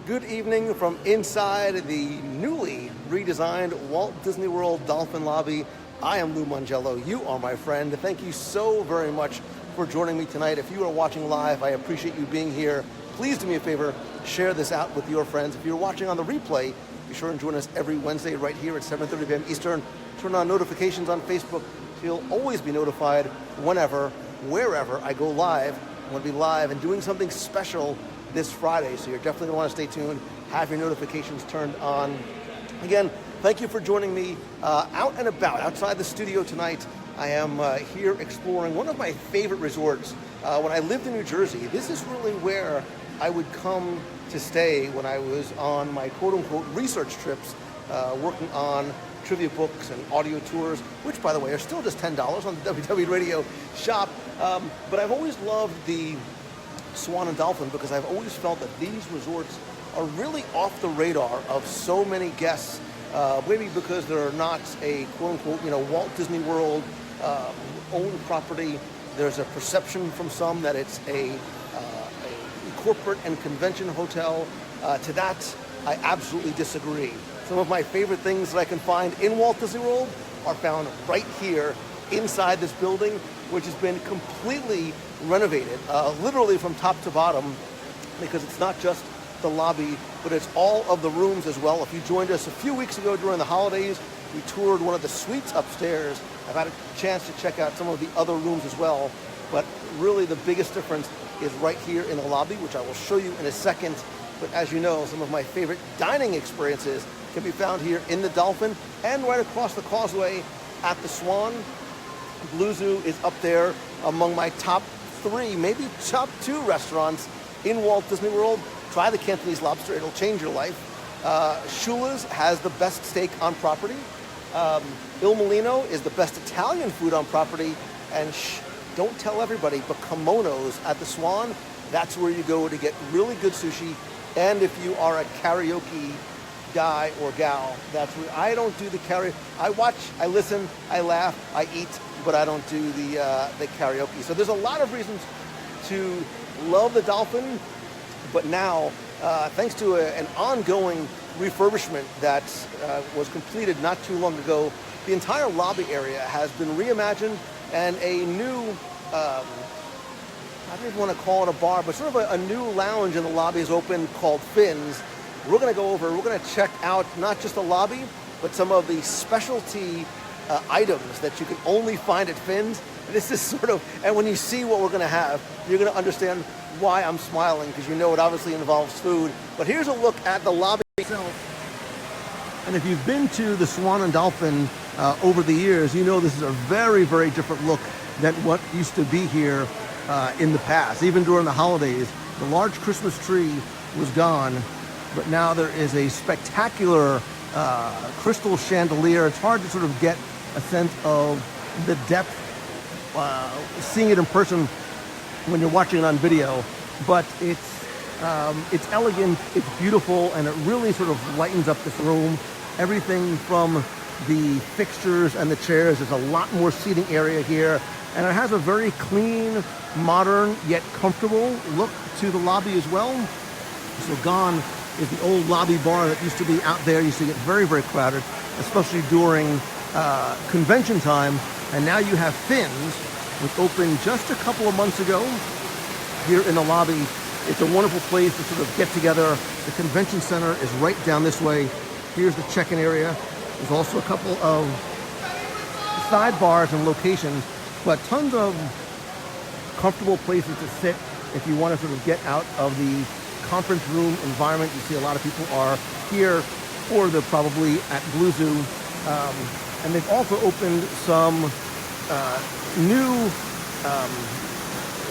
Good evening from inside the newly redesigned Walt Disney World Dolphin lobby. I am Lou Mangello. You are my friend. Thank you so very much for joining me tonight. If you are watching live, I appreciate you being here. Please do me a favor, share this out with your friends. If you're watching on the replay, be sure and join us every Wednesday right here at 7:30 p.m. Eastern. Turn on notifications on Facebook so you'll always be notified whenever, wherever I go live. I'm going to be live and doing something special this Friday, so you're definitely going to want to stay tuned, have your notifications turned on. Again, thank you for joining me out and about, outside the studio tonight. I am here exploring one of my favorite resorts. When I lived in New Jersey, this is really where I would come to stay when I was on my quote-unquote research trips, working on trivia books and audio tours, which, by the way, are still just $10 on the WW Radio shop. But I've always loved the Swan and Dolphin because I've always felt that these resorts are really off the radar of so many guests, maybe because they're not a quote-unquote, Walt Disney World owned property. There's a perception from some that it's a corporate and convention hotel. To that, I absolutely disagree. Some of my favorite things that I can find in Walt Disney World are found right here inside this building, which has been completely renovated, literally from top to bottom, because it's not just the lobby, but it's all of the rooms as well. If you joined us a few weeks ago during the holidays, we toured one of the suites upstairs. I've had a chance to check out some of the other rooms as well, but really the biggest difference is right here in the lobby, which I will show you in a second. But as you know, some of my favorite dining experiences can be found here in the Dolphin and right across the causeway at the Swan. Blue Zoo is up there among my top 3, maybe top 2 restaurants in Walt Disney World. Try the Cantonese lobster, it'll change your life. Shula's has the best steak on property. Il Mulino is the best Italian food on property. And don't tell everybody, but Kimono's at the Swan, that's where you go to get really good sushi. And if you are a karaoke guy or gal, that's where I don't do the karaoke. I watch, I listen, I laugh, I eat, but I don't do the karaoke. So there's a lot of reasons to love the Dolphin, but now, thanks to an ongoing refurbishment that was completed not too long ago, the entire lobby area has been reimagined, and a new, I don't even want to call it a bar, but sort of a new lounge in the lobby is open called Phins. We're going to go over, we're going to check out not just the lobby, but some of the specialty items that you can only find at Phins. This is sort of, and when you see what we're going to have, you're going to understand why I'm smiling, because you know it obviously involves food. But here's a look at the lobby itself. And if you've been to the Swan and Dolphin over the years, you know this is a very, very different look than what used to be here in the past. Even during the holidays, the large Christmas tree was gone, but now there is a spectacular crystal chandelier. It's hard to sort of get a sense of the depth, seeing it in person when you're watching it on video, but it's elegant, it's beautiful, and it really sort of lightens up this room. Everything from the fixtures and the chairs, there's a lot more seating area here, and it has a very clean, modern, yet comfortable look to the lobby as well. So gone is the old lobby bar that used to be out there. Used to get very, very crowded, especially during convention time. And now you have Phins, which opened just a couple of months ago here in the lobby. It's a wonderful place to sort of get together. The convention center is right down this way. Here's the check-in area. There's also a couple of side bars and locations, but tons of comfortable places to sit if you want to sort of get out of the conference room environment. You see a lot of people are here, or they're probably at Blue Zoo. And they've also opened some new,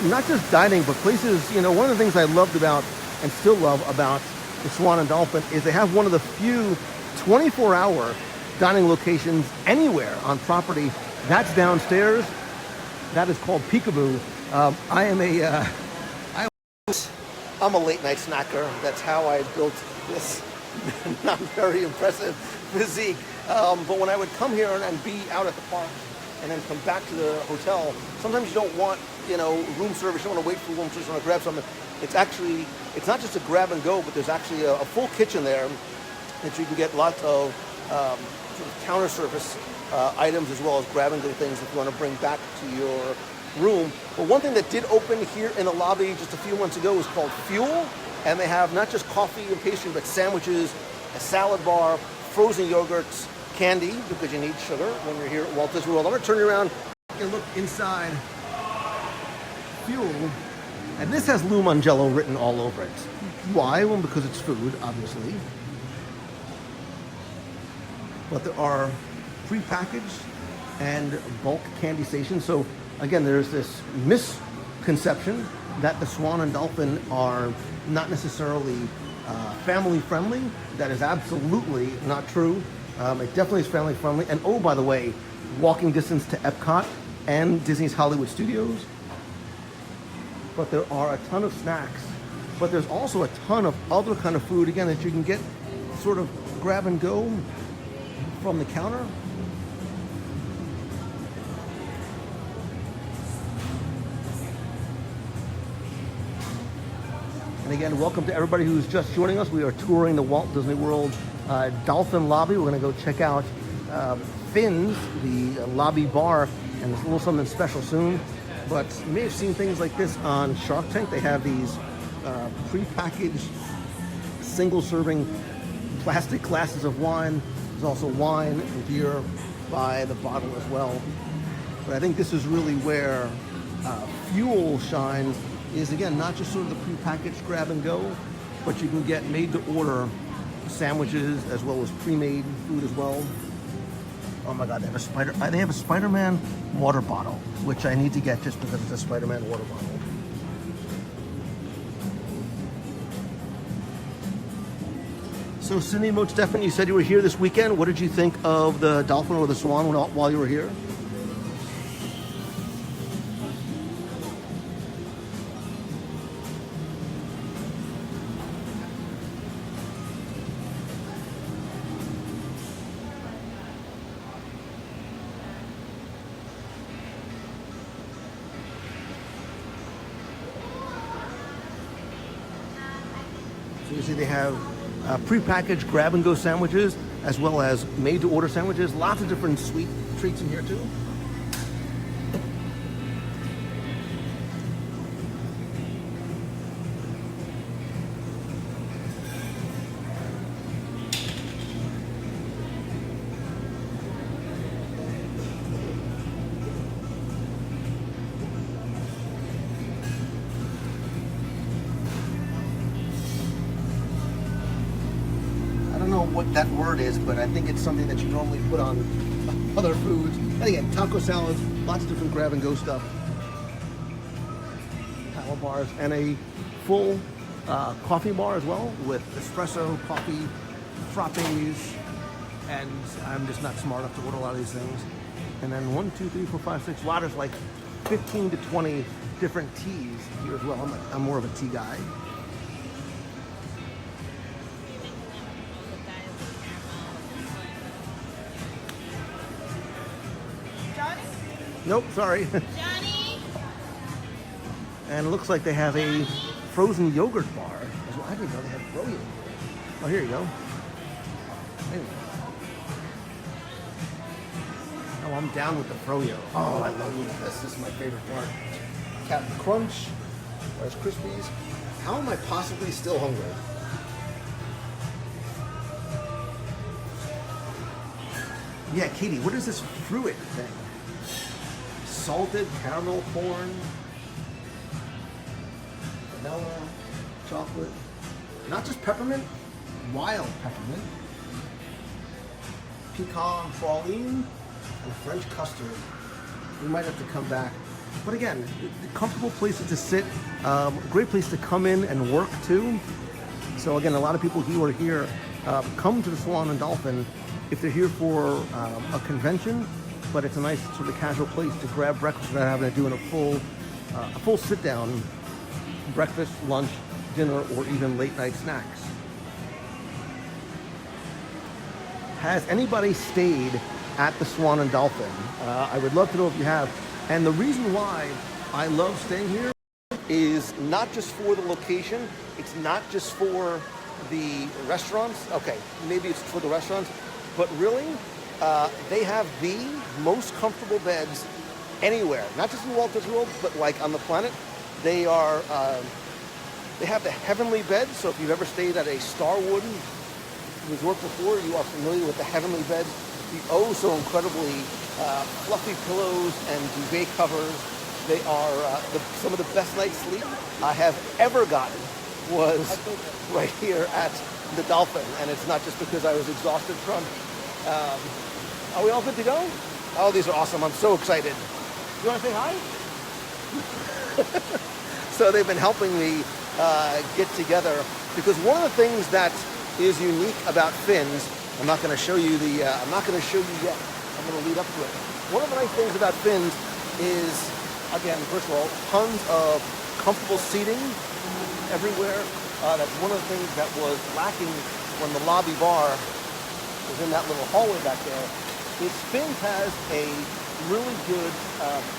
not just dining, but places. One of the things I loved about, and still love about, the Swan and Dolphin is they have one of the few 24-hour dining locations anywhere on property. That's downstairs. That is called Peekaboo. I'm a late night snacker. That's how I built this not very impressive physique. But when I would come here and be out at the park and then come back to the hotel, sometimes you don't want, room service. You don't want to wait for room service. You want to grab something. It's not just a grab and go, but there's actually a full kitchen there that you can get lots of sort of counter service items as well as grab and go things if you want to bring back to your room. But one thing that did open here in the lobby just a few months ago is called Fuel, and they have not just coffee and pastry, but sandwiches, a salad bar, frozen yogurts, candy, because you need sugar when you're here at Walt Disney World. I'm going to turn you around and look inside Fuel, and this has Lou Mangello written all over it. Why? Well, because it's food, obviously. But there are prepackaged and bulk candy stations. So again, there's this misconception that the Swan and Dolphin are not necessarily family friendly. That is absolutely not true. It definitely is family friendly. And oh, by the way, walking distance to Epcot and Disney's Hollywood Studios. But there are a ton of snacks. But there's also a ton of other kind of food, again, that you can get sort of grab and go from the counter. And again, welcome to everybody who's just joining us. We are touring the Walt Disney World Dolphin lobby. We're going to go check out Phins, the lobby bar, and there's a little something special soon. But you may have seen things like this on Shark Tank. They have these pre-packaged, single-serving plastic glasses of wine. There's also wine and beer by the bottle as well. But I think this is really where Fuel shines, is again, not just sort of the pre-packaged grab and go, but you can get made-to-order sandwiches as well as pre-made food as well. Oh my God, they have a Spider-Man water bottle, which I need to get just because it's a Spider-Man water bottle. So Cindy Mo Stefan, you said you were here this weekend. What did you think of the Dolphin or the Swan while you were here? So you see they have pre-packaged grab-and-go sandwiches as well as made-to-order sandwiches. Lots of different sweet treats in here too. What that word is, but I think it's something that you normally put on other foods. And again, taco salads, lots of different grab and go stuff. Power bars, and a full coffee bar as well with espresso, coffee, frappes, and I'm just not smart enough to order a lot of these things. And then 1, 2, 3, 4, 5, 6, wow, there's like 15 to 20 different teas here as well. I'm more of a tea guy. Nope, sorry. Johnny? And it looks like they have a frozen yogurt bar as well. I didn't know they had froyo. Oh, here you go. Anyway. Oh, I'm down with the froyo. Oh, I love this. This is my favorite part. Captain Crunch, Rice Krispies. How am I possibly still hungry? Yeah, Katie, what is this fruit thing? Salted caramel corn, vanilla, chocolate, not just peppermint, wild peppermint, pecan praline, and French custard. We might have to come back. But again, comfortable places to sit, great place to come in and work too. So again, a lot of people who are here come to the Swan and Dolphin if they're here for a convention. But it's a nice sort of casual place to grab breakfast without having to do a full sit-down breakfast, lunch, dinner, or even late-night snacks. Has anybody stayed at the Swan and Dolphin? I would love to know if you have. And the reason why I love staying here is not just for the location, it's not just for the restaurants. Okay, maybe it's for the restaurants, but really, they have the most comfortable beds anywhere. Not just in Walt Disney World, but like on the planet. They are, they have the heavenly beds. So if you've ever stayed at a Starwood resort before, you are familiar with the heavenly beds. The oh so incredibly fluffy pillows and duvet covers. They are some of the best night's sleep I have ever gotten was right here at the Dolphin. And it's not just because I was exhausted from, are we all good to go? Oh, these are awesome. I'm so excited. You want to say hi? So they've been helping me get together, because one of the things that is unique about Phins, I'm not going to show you the, I'm not going to show you yet. I'm going to lead up to it. One of the nice things about Phins is, again, first of all, tons of comfortable seating everywhere. That's one of the things that was lacking when the lobby bar was in that little hallway back there. Is Phins has a really good,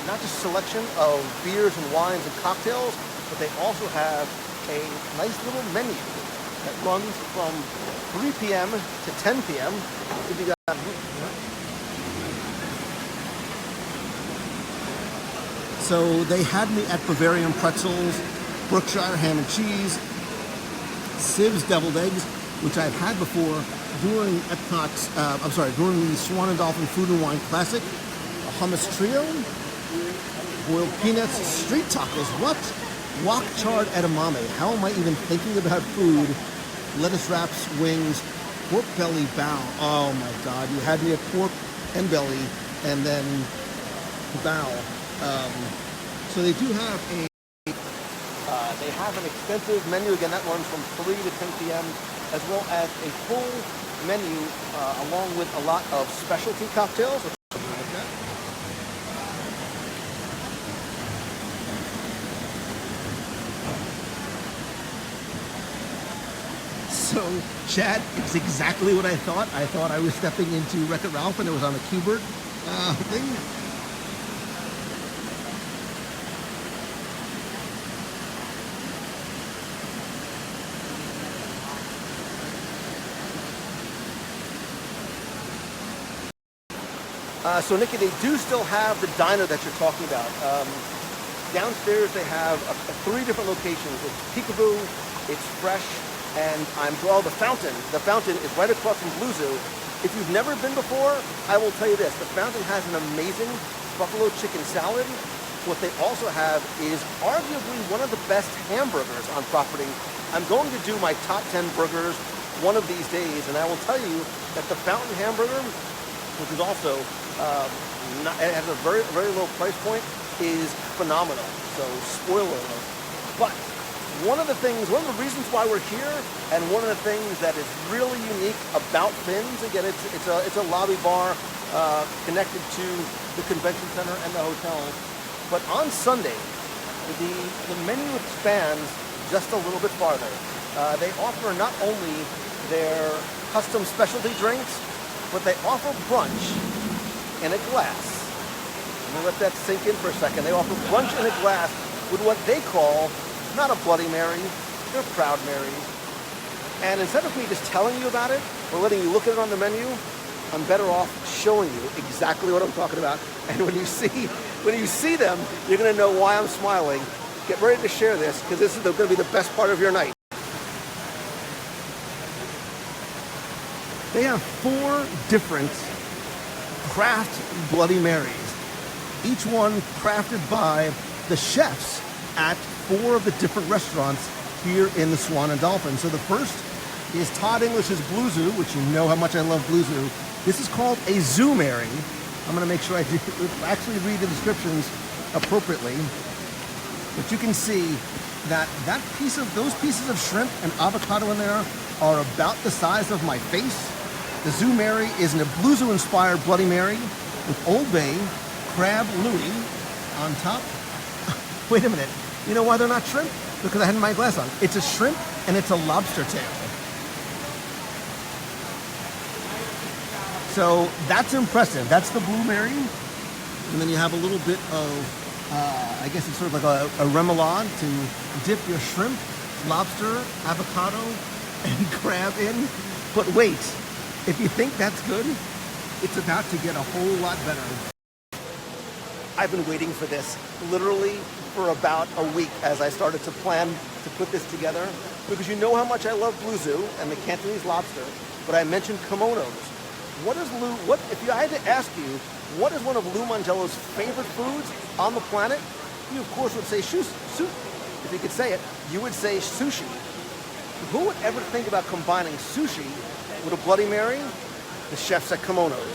not just selection of beers and wines and cocktails, but they also have a nice little menu that runs from 3 p.m. to 10 p.m. If you got, so they had me at Bavarian pretzels, Brookshire ham and cheese, Siv's deviled eggs, which I've had before during Epcot's, during the Swan and Dolphin Food and Wine Classic, a hummus trio, boiled peanuts, street tacos, what? Wok charred edamame. How am I even thinking about food? Lettuce wraps, wings, pork belly bao. Oh my God, you had me at pork and belly, and then bao. So they do have an extensive menu. Again, that runs from 3 to 10 p.m., as well as a full menu along with a lot of specialty cocktails. So, Chad, it's exactly what I thought. I thought I was stepping into Wreck-It Ralph and it was on a Q-Bert thing. So Nikki, they do still have the diner that you're talking about. Downstairs they have 3 different locations. It's Peekaboo, it's Fresh, and the Fountain. The Fountain is right across from Blue Zoo. If you've never been before, I will tell you this. The Fountain has an amazing buffalo chicken salad. What they also have is arguably one of the best hamburgers on property. I'm going to do my top 10 burgers one of these days, and I will tell you that the Fountain hamburger, which is also it has a very, very low price point, is phenomenal. So spoiler alert. But one of the reasons why we're here, and one of the things that is really unique about Phins, again, it's a lobby bar connected to the convention center and the hotel. But on Sunday, the menu expands just a little bit farther. They offer not only their custom specialty drinks, but they offer brunch in a glass. I'm gonna let that sink in for a second. They offer brunch in a glass with what they call not a Bloody Mary, they're Proud Marys. And instead of me just telling you about it or letting you look at it on the menu, I'm better off showing you exactly what I'm talking about. And when you see them, you're gonna know why I'm smiling. Get ready to share this, because this is gonna be the best part of your night. They have 4 different craft Bloody Marys, each one crafted by the chefs at 4 of the different restaurants here in the Swan and Dolphin. So the first is Todd English's Blue Zoo, which you know how much I love Blue Zoo. This is called a Zoo Mary. I'm going to make sure I actually read the descriptions appropriately. But you can see that those pieces of shrimp and avocado in there are about the size of my face. The Zoo Mary is a Blue Zoo inspired Bloody Mary with Old Bay, crab Louis on top. Wait a minute. You know why they're not shrimp? Because I had my glass on. It's a shrimp and it's a lobster tail. So that's impressive. That's the Blue Mary. And then you have a little bit of I guess it's sort of like a remoulade to dip your shrimp, lobster, avocado, and crab in. But wait, if you think that's good, it's about to get a whole lot better. I've been waiting for this literally for about a week as I started to plan to put this together, because you know how much I love blue zoo and the Cantonese lobster, but I mentioned kimonos. If I had to ask you, what is one of Lou Mongello's favorite foods on the planet? You of course would say sushi. If you could say it, you would say sushi. Who would ever think about combining sushi with a Bloody Mary? The chefs at Kimonos.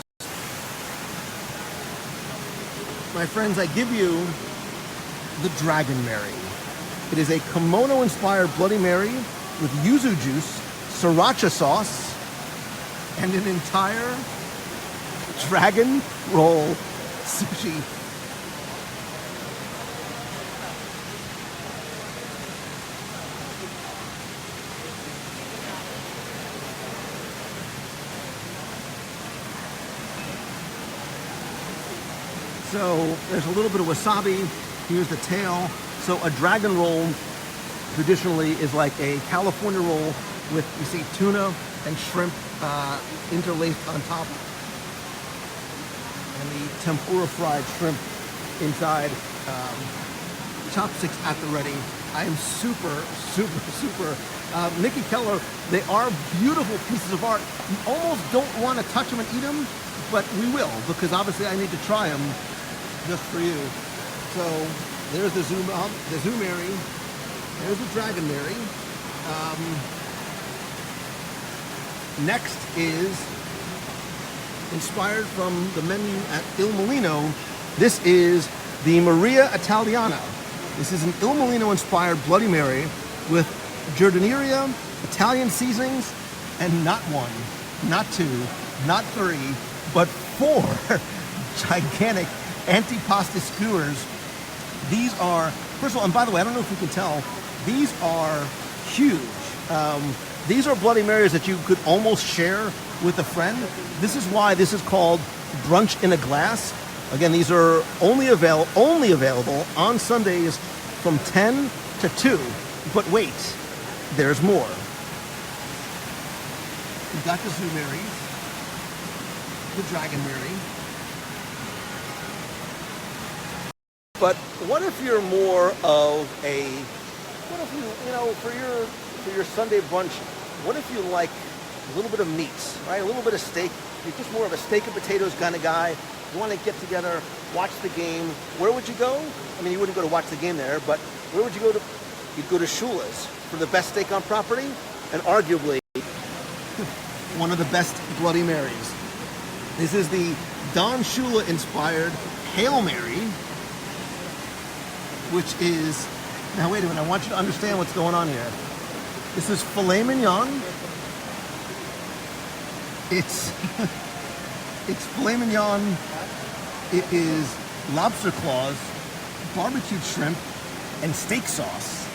My friends, I give you the Dragon Mary. It is a kimono-inspired Bloody Mary with yuzu juice, sriracha sauce, and an entire dragon roll sushi. So there's a little bit of wasabi. Here's the tail. So a dragon roll traditionally is like a California roll with, you see, tuna and shrimp interlaced on top, and the tempura fried shrimp inside, chopsticks at the ready. I am super. Nikki Keller, they are beautiful pieces of art. You almost don't want to touch them and eat them, but we will, because obviously I need to try them just for you. So there's the Zoo Mary. There's the Dragon Mary. Next is inspired from the menu at Il Mulino. This is the Maria Italiana. This is an Il Mulino inspired Bloody Mary with giardiniera, Italian seasonings, and not one, not two, not three, but 4 gigantic antipasti skewers. These are, first of all, and by the way, I don't know if you can tell, these are huge. These are Bloody Marys that you could almost share with a friend. This is why this is called Brunch in a Glass. Again, these are only available on Sundays from 10 to 2. But wait, there's more. We've got the Zoo Mary, the Dragon Mary. But what if you're more of a, what if you, for your Sunday brunch, what if you like a little bit of meat, right? A little bit of steak. You're just more of a steak and potatoes kind of guy. You want to get together, watch the game. Where would you go? I mean, you wouldn't go to watch the game there, but where would you go to? You'd go to Shula's for the best steak on property, and arguably one of the best Bloody Marys. This is the Don Shula inspired Hail Mary, which is, now wait a minute, I want you to understand what's going on here. This is Filet Mignon. It's Filet Mignon. It is lobster claws, barbecued shrimp, and steak sauce.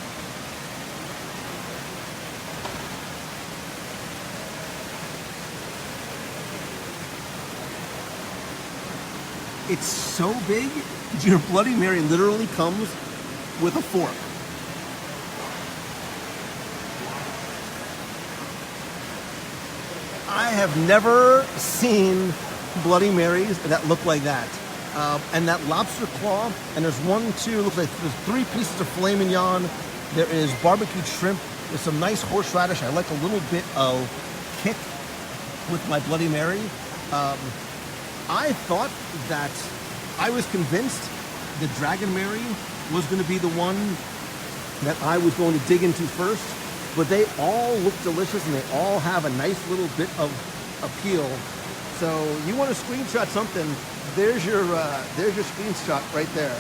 It's so big, your Bloody Mary literally comes with a fork. I have never seen Bloody Marys that look like that. And that lobster claw, and there's 1, 2, looks like there's 3 pieces of filet mignon. There is barbecued shrimp. There's some nice horseradish. I like a little bit of kick with my Bloody Mary. I thought that, I was convinced the Dragon Mary was going to be the one that I was going to dig into first, but they all look delicious and they all have a nice little bit of appeal. So you want to screenshot something, there's your screenshot right there.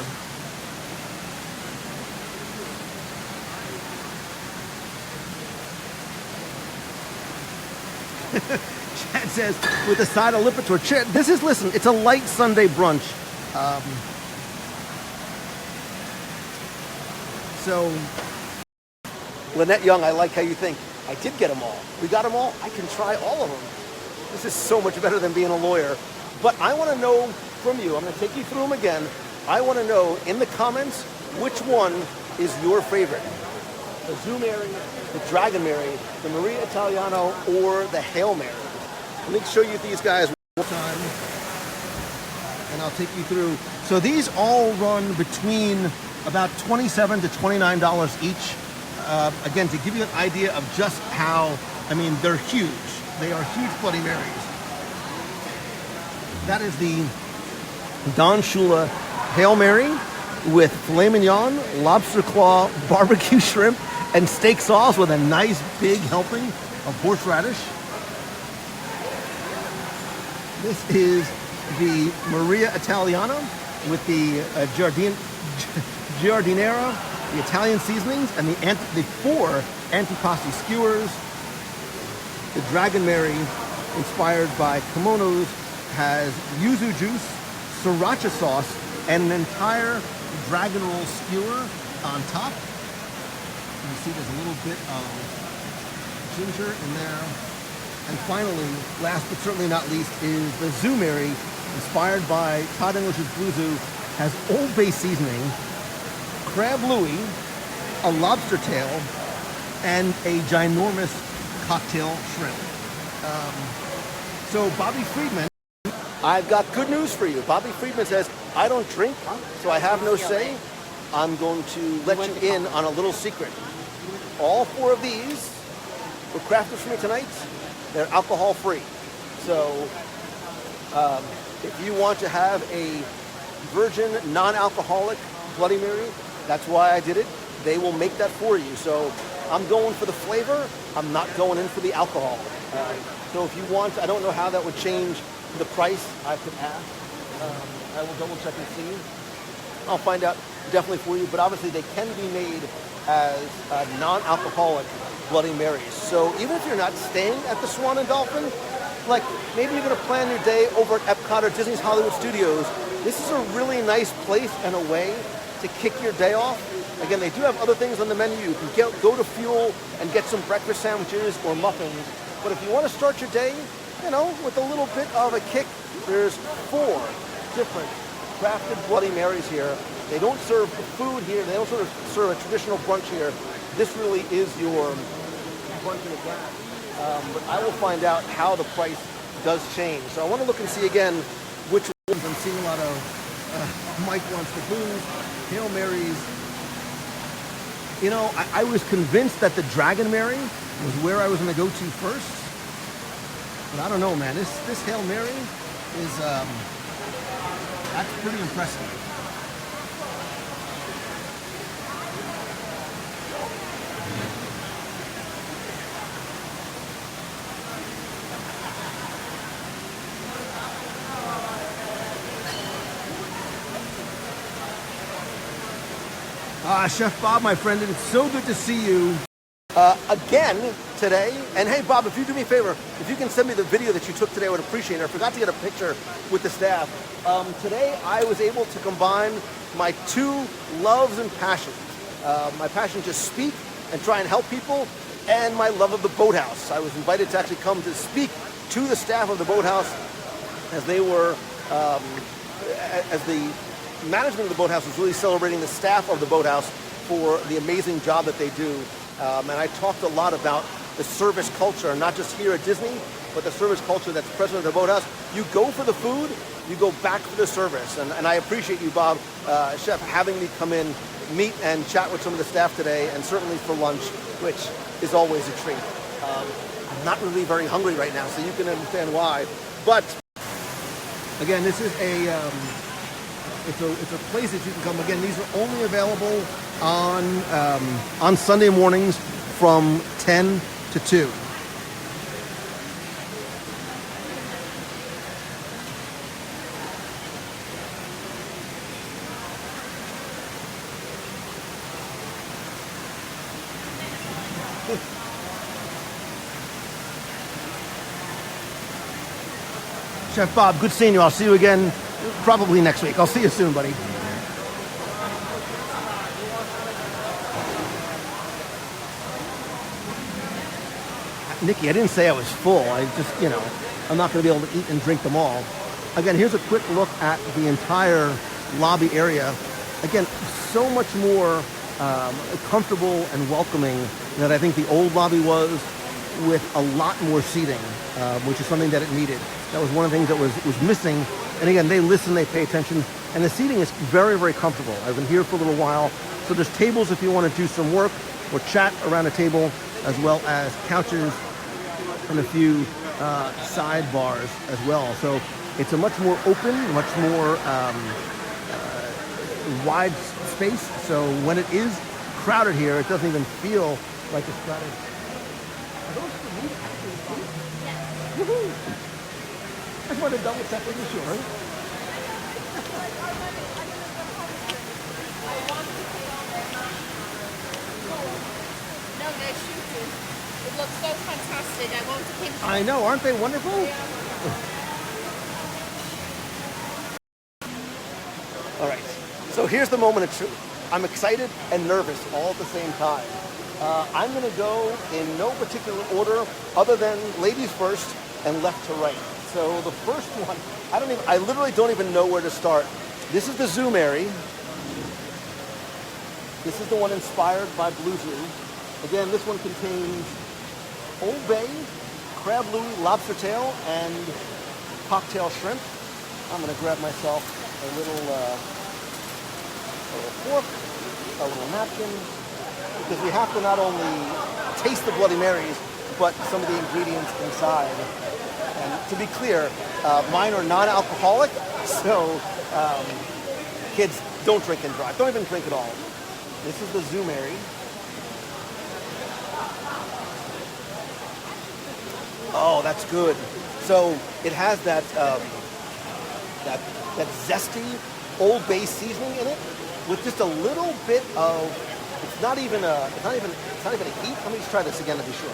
Chad says, with a side of Lipitor. Chad, listen, it's a light Sunday brunch. So, Lynette Young, I like how you think. I did get them all. We got them all. I can try all of them. This is so much better than being a lawyer. But I want to know from you, I'm going to take you through them again. I want to know in the comments which one is your favorite. The Zoo Mary, the Dragon Mary, the Maria Italiano, or the Hail Mary. Let me show you these guys one time, and I'll take you through. So these all run between about $27 to $29 each. Again, to give you an idea of just how, I mean, they're huge. They are huge Bloody Marys. That is the Don Shula Hail Mary with filet mignon, lobster claw, barbecue shrimp, and steak sauce with a nice big helping of horseradish. This is the Maria Italiana with the giardiniera, the Italian seasonings, and the 4 antipasti skewers. The Dragon Mary, inspired by kimonos, has yuzu juice, sriracha sauce, and an entire dragon roll skewer on top. You see there's a little bit of ginger in there. And finally, last but certainly not least, is the Zoo Mary, inspired by Todd English's Blue Zoo, has Old Bay seasoning, crab louis, a lobster tail, and a ginormous cocktail shrimp. So Bobby Friedman, I've got good news for you. Bobby Friedman says, I don't drink, so I have no say. I'm going to let you in on a little secret. All 4 of these were crafted for me tonight. They're alcohol-free. So if you want to have a virgin, non-alcoholic Bloody Mary, that's why I did it. They will make that for you. So I'm going for the flavor. I'm not going in for the alcohol. So if you want, I don't know how that would change the price. I could ask. I will double check and see. I'll find out definitely for you. But obviously they can be made as non-alcoholic Bloody Marys. So even if you're not staying at the Swan and Dolphin, like maybe you're going to plan your day over at Epcot or Disney's Hollywood Studios, this is a really nice place and a way to kick your day off. Again, they do have other things on the menu. You can go to Fuel and get some breakfast sandwiches or muffins. But if you want to start your day, you know, with a little bit of a kick, there's 4 different crafted Bloody Marys here. They don't serve food here. They don't sort of serve a traditional brunch here. This really is your brunch in a glass. But I will find out how the price does change. So I want to look and see again which ones. I'm seeing a lot of Mike wants the booze, Hail Marys. You know, I was convinced that the Dragon Mary was where I was going to go to first. But I don't know, man. This Hail Mary is, that's pretty impressive. Chef Bob, my friend, and it's so good to see you again today. And hey, Bob, if you do me a favor, if you can send me the video that you took today, I would appreciate it. I forgot to get a picture with the staff. Today, I was able to combine my 2 loves and passions. My passion to speak and try and help people, and my love of the boathouse. I was invited to actually come to speak to the staff of the boathouse as they were, as the management of the boathouse was really celebrating the staff of the boathouse for the amazing job that they do. And I talked a lot about the service culture, not just here at Disney, but the service culture that's present at the boathouse. You go for the food, you go back for the service. And I appreciate you, Bob, Chef, having me come in, meet and chat with some of the staff today, and certainly for lunch, which is always a treat. I'm not really very hungry right now, so you can understand why. But again, this is it's a place that you can come. Again, these are only available on Sunday mornings from 10 to 2. Chef Bob, good seeing you. I'll see you again probably next week. I'll see you soon, buddy. Nikki, I didn't say I was full. I just, you know, I'm not going to be able to eat and drink them all. Again, here's a quick look at the entire lobby area. Again, so much more comfortable and welcoming than I think the old lobby was, with a lot more seating, which is something that it needed. That was one of the things that was missing. And again, they listen, they pay attention, and the seating is very, very comfortable. I've been here for a little while, so there's tables if you want to do some work or chat around a table, as well as couches and a few sidebars as well. So it's a much more open, much more wide space. So when it is crowded here, it doesn't even feel like it's crowded. Are those for me? Yes. Woohoo! I just wanted to double check, making sure. No, they're shooting. It looks so fantastic. I want to keep. I know, aren't they wonderful? Yeah. All right, so here's the moment of truth. I'm excited and nervous all at the same time. I'm gonna go in no particular order other than ladies first and left to right. So the first one, I literally don't even know where to start. This is the Zoomary. This is the one inspired by Blue Zoo. Again, this one contains Old Bay, crab louie, lobster tail, and cocktail shrimp. I'm gonna grab myself a little fork, a little napkin, because we have to not only taste the Bloody Marys, but some of the ingredients inside. And to be clear, mine are non-alcoholic, so kids, don't drink and drive. Don't even drink at all. This is the Zoomary. Oh, that's good. So it has that that zesty Old Bay seasoning in it, with just a little bit of. It's not even a heat. Let me just try this again to be sure.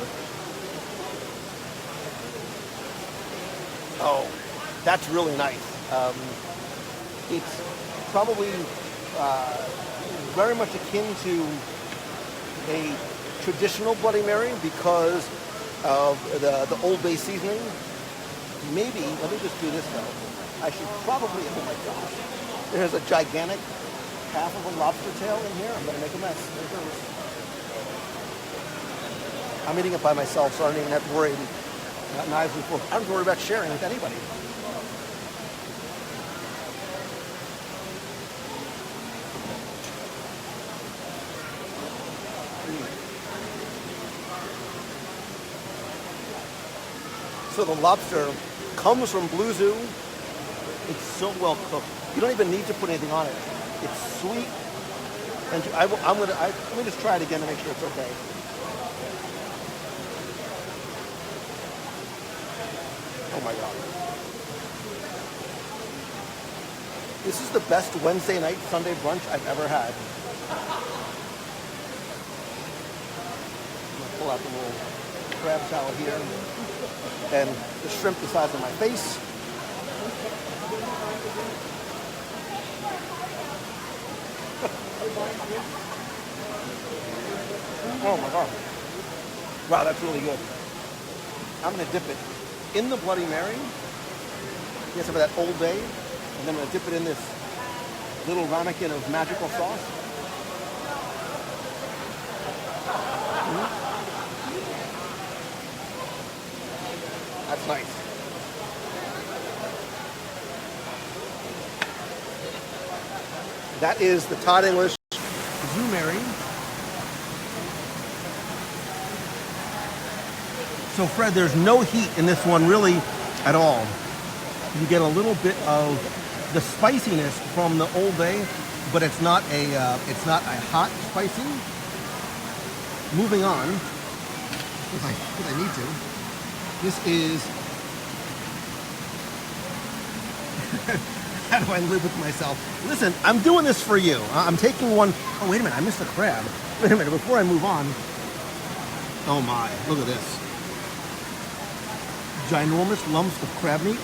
Oh, that's really nice. It's probably very much akin to a traditional Bloody Mary because of the Old Bay seasoning. Maybe, let me just do this though. I should probably, oh my gosh. There's a gigantic half of a lobster tail in here. I'm gonna make a mess. There it goes. I'm eating it by myself, so I don't even have to worry about knives and forks. I don't have to worry about sharing with anybody. So the lobster comes from Blue Zoo. It's so well cooked. You don't even need to put anything on it. It's sweet. And let me just try it again to make sure it's okay. Oh my God. This is the best Wednesday night, Sunday brunch I've ever had. I'm gonna pull out the little crab salad here. And the shrimp the size of my face. Oh my God. Wow, that's really good. I'm gonna dip it in the Bloody Mary. Get some of that Old Bay. And then I'm gonna dip it in this little ramekin of magical sauce. That's nice. That is the Todd English Zoomary. So Fred, there's no heat in this one really at all. You get a little bit of the spiciness from the Old Bay, but it's not a hot spicy. Moving on, because I need to. This is. How do I live with myself? Listen, I'm doing this for you. I'm taking one. Oh wait a minute, I missed the crab. Wait a minute, before I move on. Oh my, look at this. Ginormous lumps of crab meat.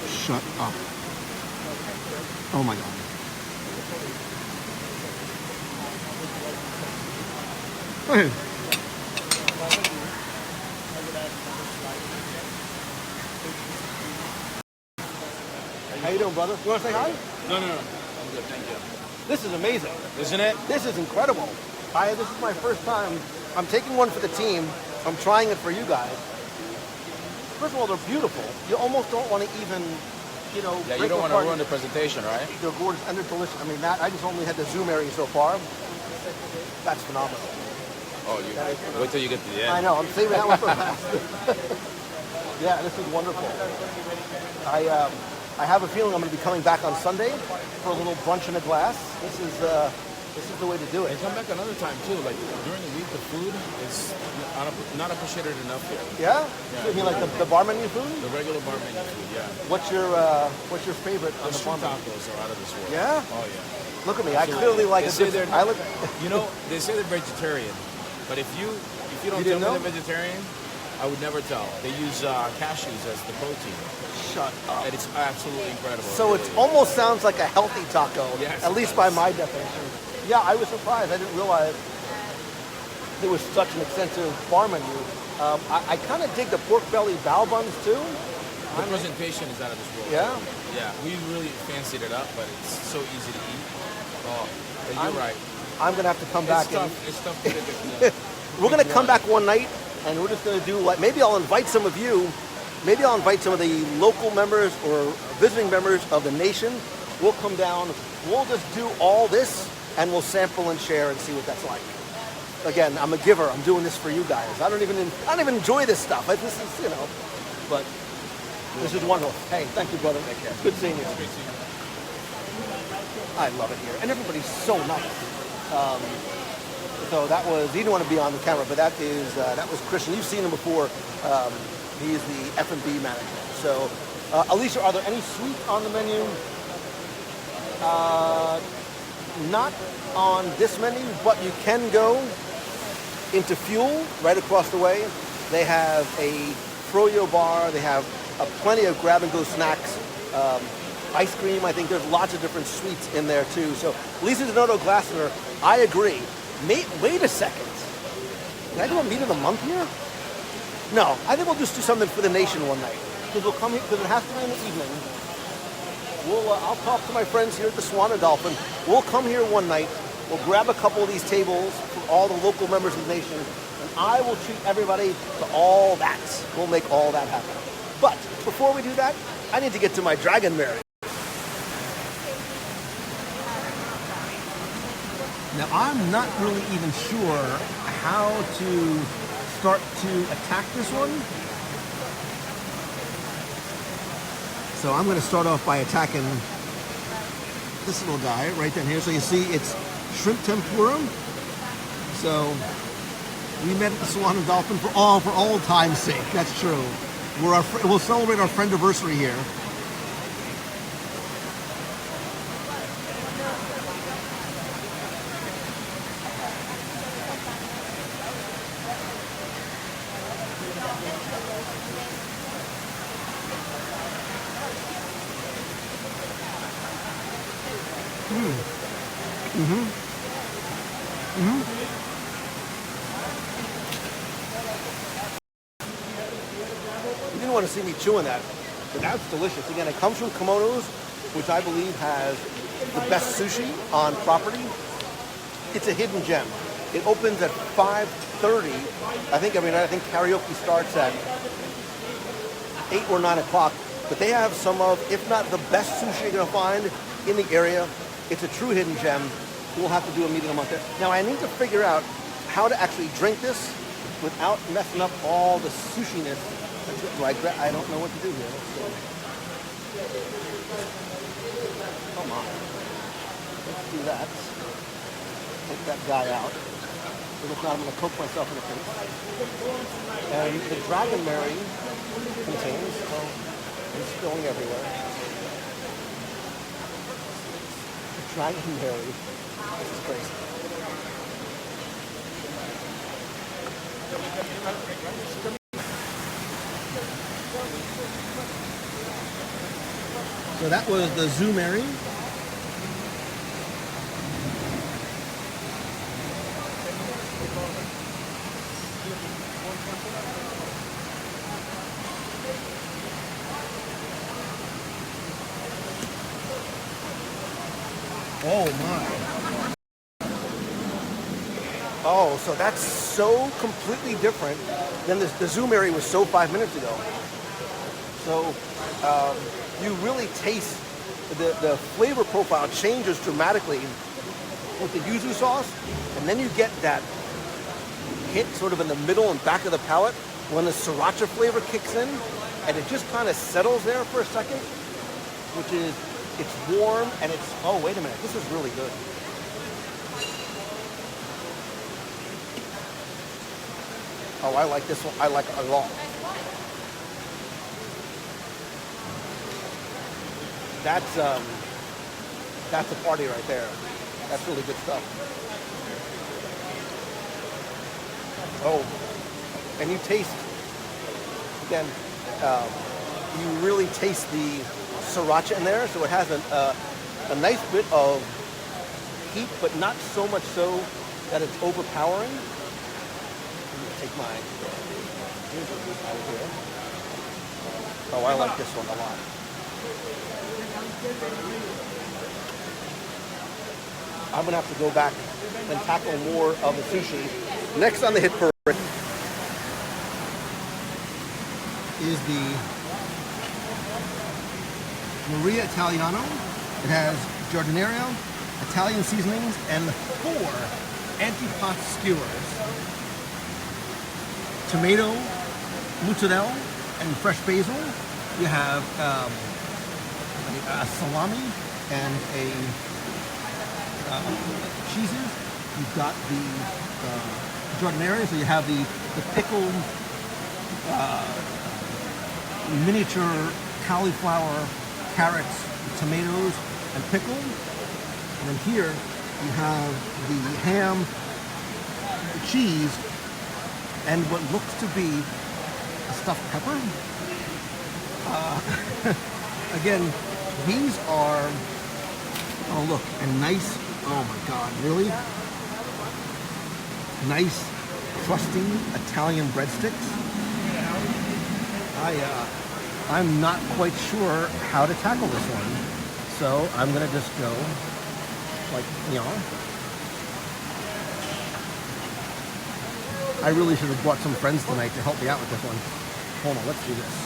Shut up. Oh my God. Okay. brother. You want to say hi? No. I'm good, thank you. This is amazing. Isn't it? This is incredible. This is my first time. I'm taking one for the team. I'm trying it for you guys. First of all, they're beautiful. You almost don't want to even, Yeah, you don't want to ruin the presentation, right? They're gorgeous and they're delicious. I mean, I just only had the zoom area so far. That's phenomenal. Oh, wait till you get to the end. I know. I'm saving that one for last. Yeah, this is wonderful. I have a feeling I'm going to be coming back on Sunday for a little brunch in a glass. This is the way to do it. And come back another time too. Like during the week, the food is not appreciated enough here. Yeah? You mean like the bar menu food? The regular bar menu food, yeah. What's your favorite on the bar street menu? tacos are out of this world. Yeah? Oh yeah. Look at me. I clearly like They a say different. they say they're vegetarian, but if you don't You tell didn't me know? they're vegetarian, I would never tell. They use cashews as the protein, Shut up. and it's absolutely incredible. So it almost sounds like a healthy taco, Yes, at it least by does. my definition. Yeah, I was surprised. I didn't realize there was such an extensive bar menu. I kind of dig the pork belly bao buns too. The presentation is out of this world. Yeah? Yeah, we really fancied it up, but it's so easy to eat. Oh, but you're right. I'm going to have to come back. It's tough to get We're going to come back one night, and we're just going to do maybe I'll invite some of you. Maybe I'll invite some of the local members or visiting members of the nation. We'll come down. We'll just do all this, and we'll sample and share and see what that's like. Again, I'm a giver. I'm doing this for you guys. I don't even enjoy this stuff. This is, but this is wonderful. Hey, thank you, brother. Take care. Good seeing you. Great seeing you. I love it here, and everybody's so nice. So that was, he didn't want to be on the camera, but that was Christian. You've seen him before. He's the F&B manager. So, Alicia, are there any sweets on the menu? Not on this menu, but you can go into Fuel right across the way. They have a froyo bar. They have plenty of grab-and-go snacks. Ice cream. I think there's lots of different sweets in there too. So, Lisa Donato Glassner, I agree. Wait a second. Can I do a meet of the month here? No, I think we'll just do something for the nation one night. Because we'll come here, because it has to be in the evening. I'll talk to my friends here at the Swan and Dolphin. We'll come here one night. We'll grab a couple of these tables for all the local members of the nation. And I will treat everybody to all that. We'll make all that happen. But before we do that, I need to get to my Dragon Mary. Now, I'm not really even sure how to start to attack this one. So I'm going to start off by attacking this little guy right down here. So you see it's shrimp tempura. So we met at the Swan and Dolphin for all time's sake. That's true. We'll celebrate our friend-iversary here. You didn't want to see me chewing that, but that's delicious. Again, it comes from Kimono's, which I believe has the best sushi on property. It's a hidden gem. It opens at 5:30. I think every night. I think karaoke starts at 8 or 9 o'clock. But they have some of, if not the best sushi you're going to find in the area. It's a true hidden gem. We'll have to do a meeting a month there. Now, I need to figure out how to actually drink this without messing up all the sushiness. I don't know what to do here. Come on. Let's do that. Take that guy out. Because if not, I'm going to poke myself in the face. And the Dragon Mary contains, it's spilling everywhere. The Dragon Mary. This is crazy. So that was the Zoomary. Oh my. Oh, so that's so completely different than the Zoom area was so 5 minutes ago. So you really taste the flavor profile changes dramatically with the yuzu sauce, and then you get that hit sort of in the middle and back of the palate when the sriracha flavor kicks in, and it just kind of settles there for a second, which is, it's warm and it's, oh, wait a minute, this is really good. Oh, I like this one. I like it a lot. That's a party right there. That's really good stuff. Oh, and you taste, again, you really taste the sriracha in there, so it has a nice bit of heat, but not so much so that it's overpowering. I'm gonna take mine. Here's a piece out here. Oh, I like this one a lot. I'm gonna have to go back and tackle more of the sushi. Next on the hit parade is the Maria Italiana. It has giardiniera, Italian seasonings, and 4 antipasto skewers. Tomato, mozzarella, and fresh basil. You have a salami and a cheeses. You've got the giardiniera, so you have the pickled miniature cauliflower, carrots, tomatoes, and pickle. And then here you have the ham, the cheese, and what looks to be a stuffed pepper. Again, these are, oh look, a nice, oh my God, really? Nice, crusty Italian breadsticks. I'm not quite sure how to tackle this one. So I'm gonna just go like, you know. I really should have brought some friends tonight to help me out with this one. Hold on, let's do this.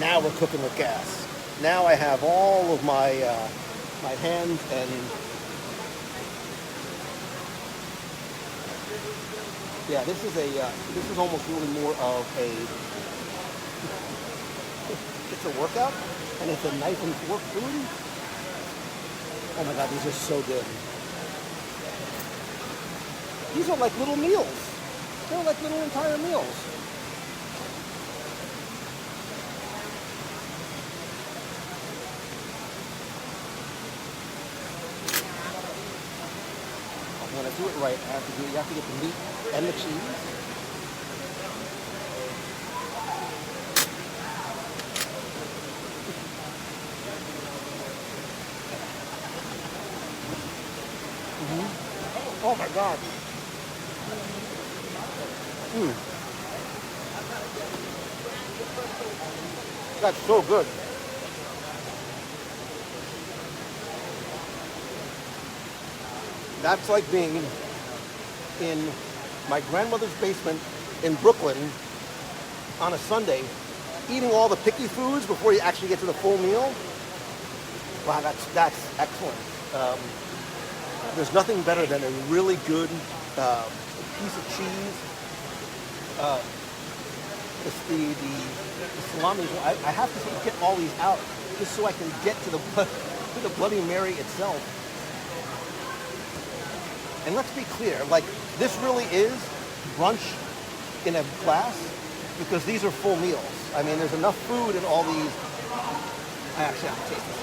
Now we're cooking with gas. Now I have all of my my hands and yeah, this is almost really more of a it's a workout, and it's a knife and fork food. Oh my God, these are so good. These are like little meals. They're like little entire meals. When I do it right, you have to get the meat and the cheese. Oh my God. That's so good. That's like being in my grandmother's basement in Brooklyn on a Sunday, eating all the picky foods before you actually get to the full meal. Wow, that's excellent. There's nothing better than a really good piece of cheese. The salami. I have to get all these out just so I can get to the Bloody Mary itself. And let's be clear, like, this really is brunch in a glass because these are full meals. I mean, there's enough food in all these. I actually have to taste this.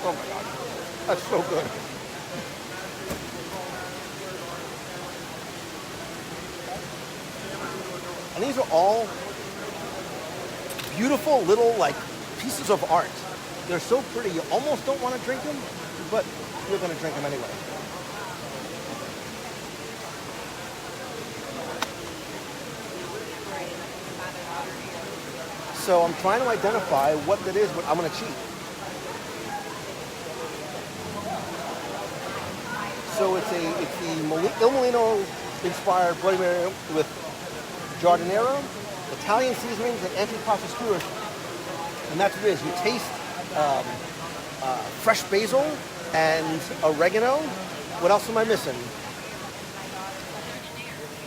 Oh my God, that's so good. And these are all beautiful little like pieces of art. They're so pretty, you almost don't want to drink them, but you're going to drink them anyway. So I'm trying to identify what that is, but I'm going to cheat. So it's the Il Molino inspired Bloody Mary with giardiniera, Italian seasonings, and antipasto skewers. And that's what it is. You taste fresh basil and oregano. What else am I missing?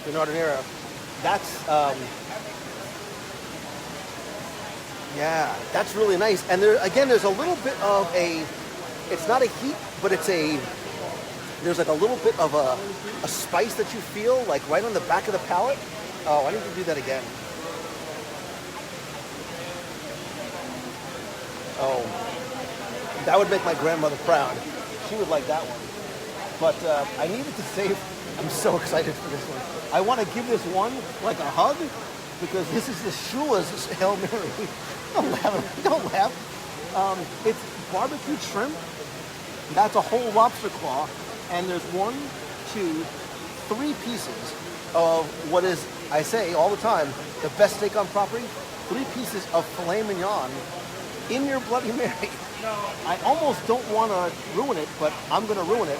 The giardiniera. That's yeah, that's really nice. And there again, there's a little bit of a. It's not a heat, but there's like a little bit of a spice that you feel like right on the back of the palate. Oh, I need to do that again. Oh, that would make my grandmother proud. She would like that one. But I needed to save. I'm so excited for this one. I want to give this one like a hug because this is the Shula's Hail Mary. Don't laugh. Don't laugh. It's barbecued shrimp. That's a whole lobster claw. And there's 1, 2, 3 pieces of what is, I say all the time, the best steak on property. 3 pieces of Filet Mignon in your Bloody Mary. I almost don't want to ruin it, but I'm going to ruin it.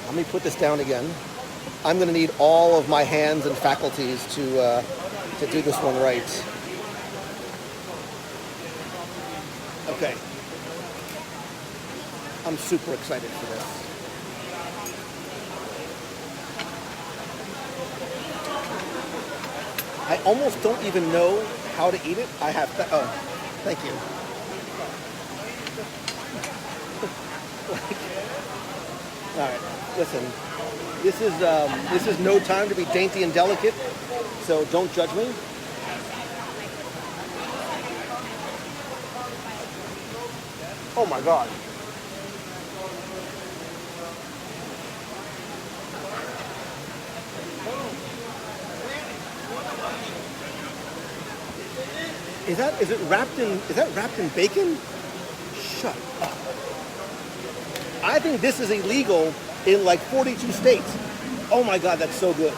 Let me put this down again. I'm going to need all of my hands and faculties to do this one right. Okay. I'm super excited for this. I almost don't even know how to eat it. I have to, oh, thank you. All right, listen. This is no time to be dainty and delicate, so don't judge me. Oh my God. Is that wrapped in bacon? Shut up. I think this is illegal in like 42 states. Oh my God, that's so good.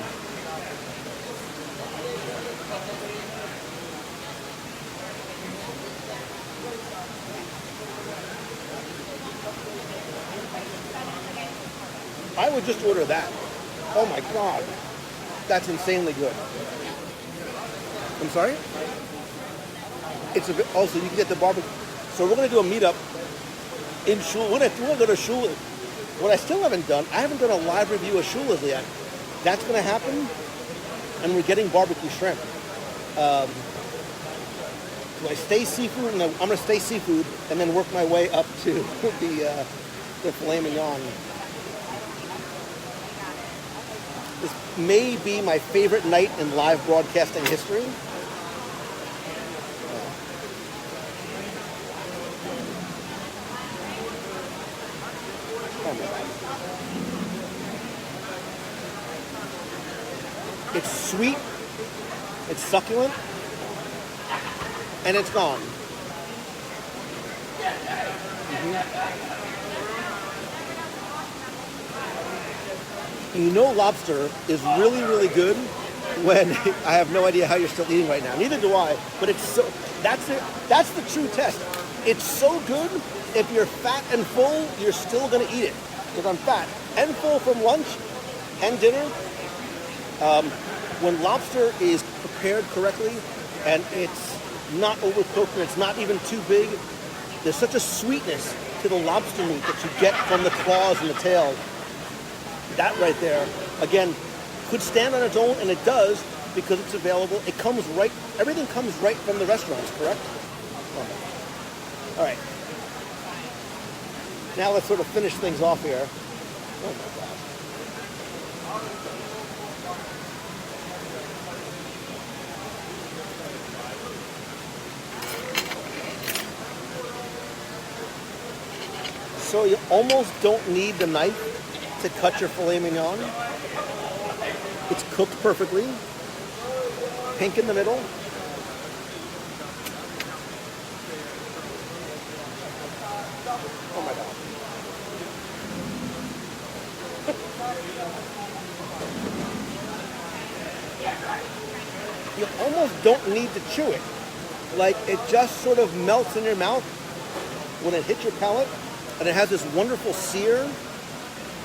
I would just order that. Oh my God. That's insanely good. I'm sorry? It's a bit, also you can get the barbecue. So we're gonna do a meetup in Shula. We're gonna go to Shula. What I still haven't done, I haven't done a live review of Shula's yet. That's gonna happen, and we're getting barbecue shrimp. Do I stay seafood? No, I'm gonna stay seafood and then work my way up to the filet mignon. This may be my favorite night in live broadcasting history. It's sweet, it's succulent, and it's gone. You know lobster is really, really good when I have no idea how you're still eating right now. Neither do I, but it's so, that's the true test. It's so good, if you're fat and full, you're still gonna eat it. Because I'm fat and full from lunch and dinner. When lobster is prepared correctly and it's not overcooked and it's not even too big, there's such a sweetness to the lobster meat that you get from the claws and the tail. That right there, again, could stand on its own, and it does because it's available. It comes right, everything comes right from the restaurants, correct? All right. Now let's sort of finish things off here. Oh my God. So you almost don't need the knife to cut your filet mignon. It's cooked perfectly. Pink in the middle. You almost don't need to chew it. Like, it just sort of melts in your mouth when it hits your palate, and it has this wonderful sear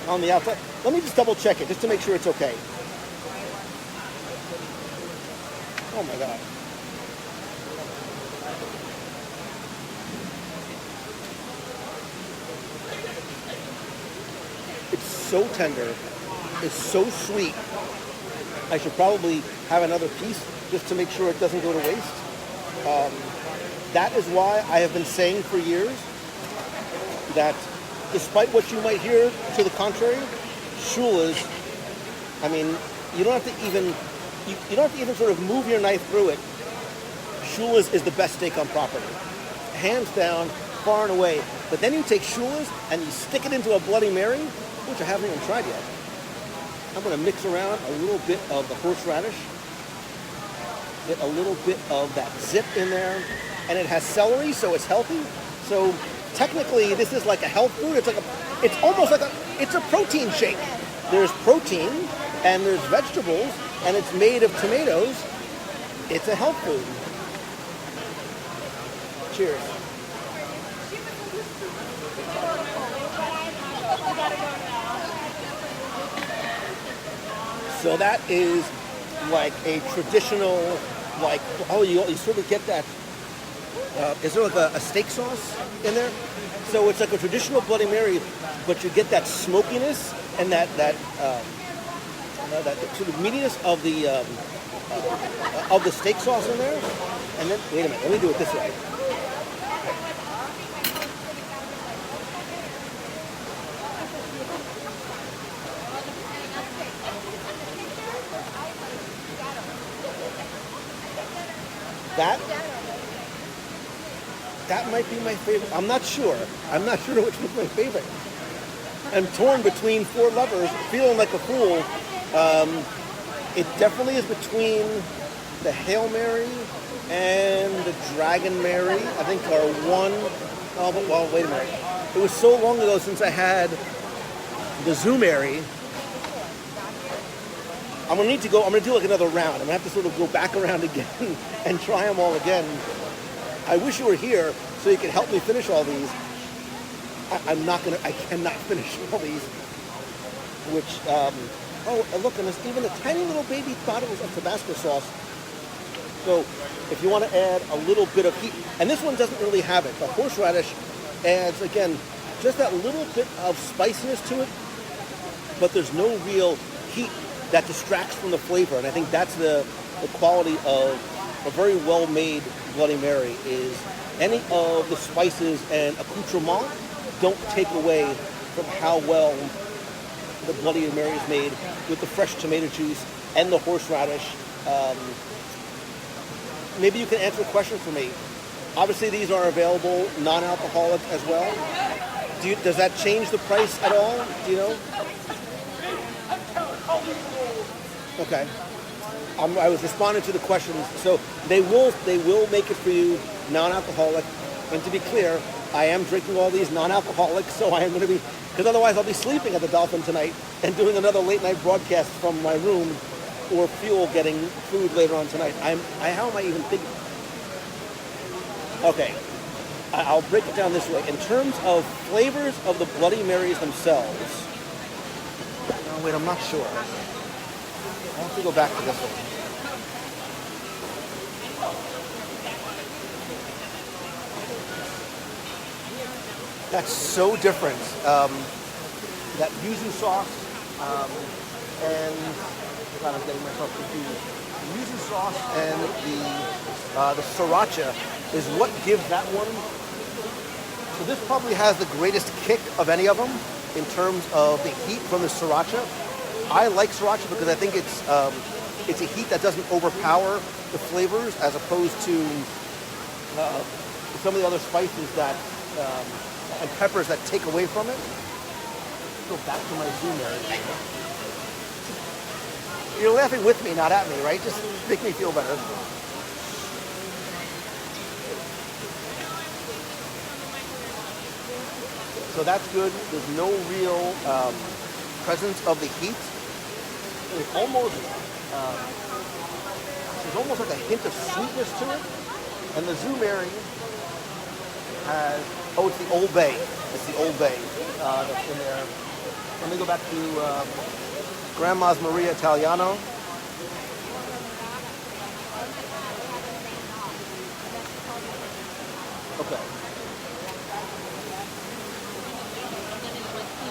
on the outside. Let me just double check it, just to make sure it's okay. Oh my God. It's so tender. It's so sweet. I should probably have another piece just to make sure it doesn't go to waste. That is why I have been saying for years that despite what you might hear to the contrary, Shula's, I mean, you don't have to even sort of move your knife through it. Shula's is the best steak on property. Hands down, far and away. But then you take Shula's and you stick it into a Bloody Mary, which I haven't even tried yet. I'm going to mix around a little bit of the horseradish, get a little bit of that zip in there, and it has celery, so it's healthy. So technically, this is like a health food. It's almost like it's a protein shake. There's protein and there's vegetables, and it's made of tomatoes. It's a health food. Cheers. So that is like a traditional, like, oh, you sort of get that, is there like a steak sauce in there? So it's like a traditional Bloody Mary, but you get that smokiness and that sort of meatiness of the steak sauce in there. And then, wait a minute, let me do it this way. That might be my favorite. I'm not sure which one's my favorite. I'm torn between four lovers, feeling like a fool. It definitely is between the Hail Mary and the Dragon Mary. I think are one. Oh, but well, wait a minute. It was so long ago since I had the Zoo Mary. I'm gonna need to go. I'm gonna do like another round. I'm gonna have to sort of go back around again and try them all again. I wish you were here so you could help me finish all these. I cannot finish all these. Which, oh, look, and there's even the tiny little baby bottles of Tabasco sauce. So, if you want to add a little bit of heat, and this one doesn't really have it. The horseradish adds, again, just that little bit of spiciness to it, but there's no real heat that distracts from the flavor. And I think that's the quality of a very well-made Bloody Mary, is any of the spices and accoutrement don't take away from how well the Bloody Mary is made with the fresh tomato juice and the horseradish. Maybe you can answer a question for me. Obviously, these are available non-alcoholic as well. Does that change the price at all? Do you know? Okay. I was responding to the questions. So they will make it for you non-alcoholic. And to be clear, I am drinking all these non-alcoholic, so I am going to be, because otherwise I'll be sleeping at the Dolphin tonight and doing another late night broadcast from my room, or Fuel getting food later on tonight. How am I even thinking? Okay, I'll break it down this way. In terms of flavors of the Bloody Marys themselves, oh, wait, I'm not sure. I have to go back to this one. That's so different. That yuzu sauce and God, I'm getting myself confused. The yuzu sauce and the sriracha is what gives that one. So this probably has the greatest kick of any of them in terms of the heat from the sriracha. I like sriracha because I think it's a heat that doesn't overpower the flavors, as opposed to some of the other spices that and peppers that take away from it. Go back to my Zoom area. You're laughing with me, not at me, right? Just make me feel better. So that's good. There's no real presence of the heat. It's almost, there's almost like a hint of sweetness to it. And the Zumeri has, oh, it's the Old Bay. It's the Old Bay that's in there. Let me go back to Grandma's Maria Italiano. Okay.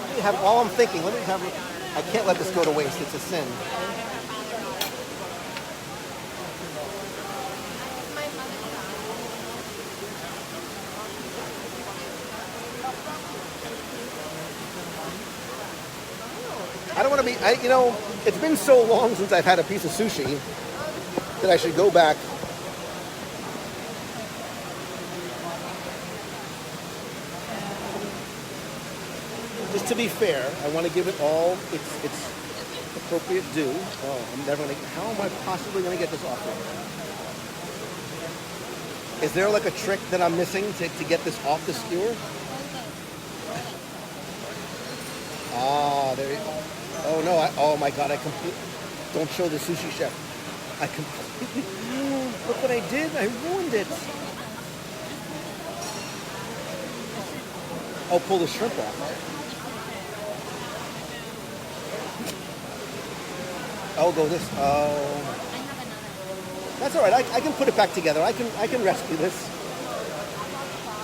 Let me have all I'm thinking. Let me have. I can't let this go to waste. It's a sin. I don't want to be. You know, it's been so long since I've had a piece of sushi that I should go back. Just to be fair, I want to give it all its appropriate due. Oh, I'm never gonna. How am I possibly gonna get this off there? Is there like a trick that I'm missing to get this off the skewer? Ah, there. Oh no! Oh my God! I completely. Don't show the sushi chef. I completely. Look what I did! I ruined it. Oh, pull the shrimp off. Oh, go this. Oh, that's all right. I can put it back together. I can rescue this.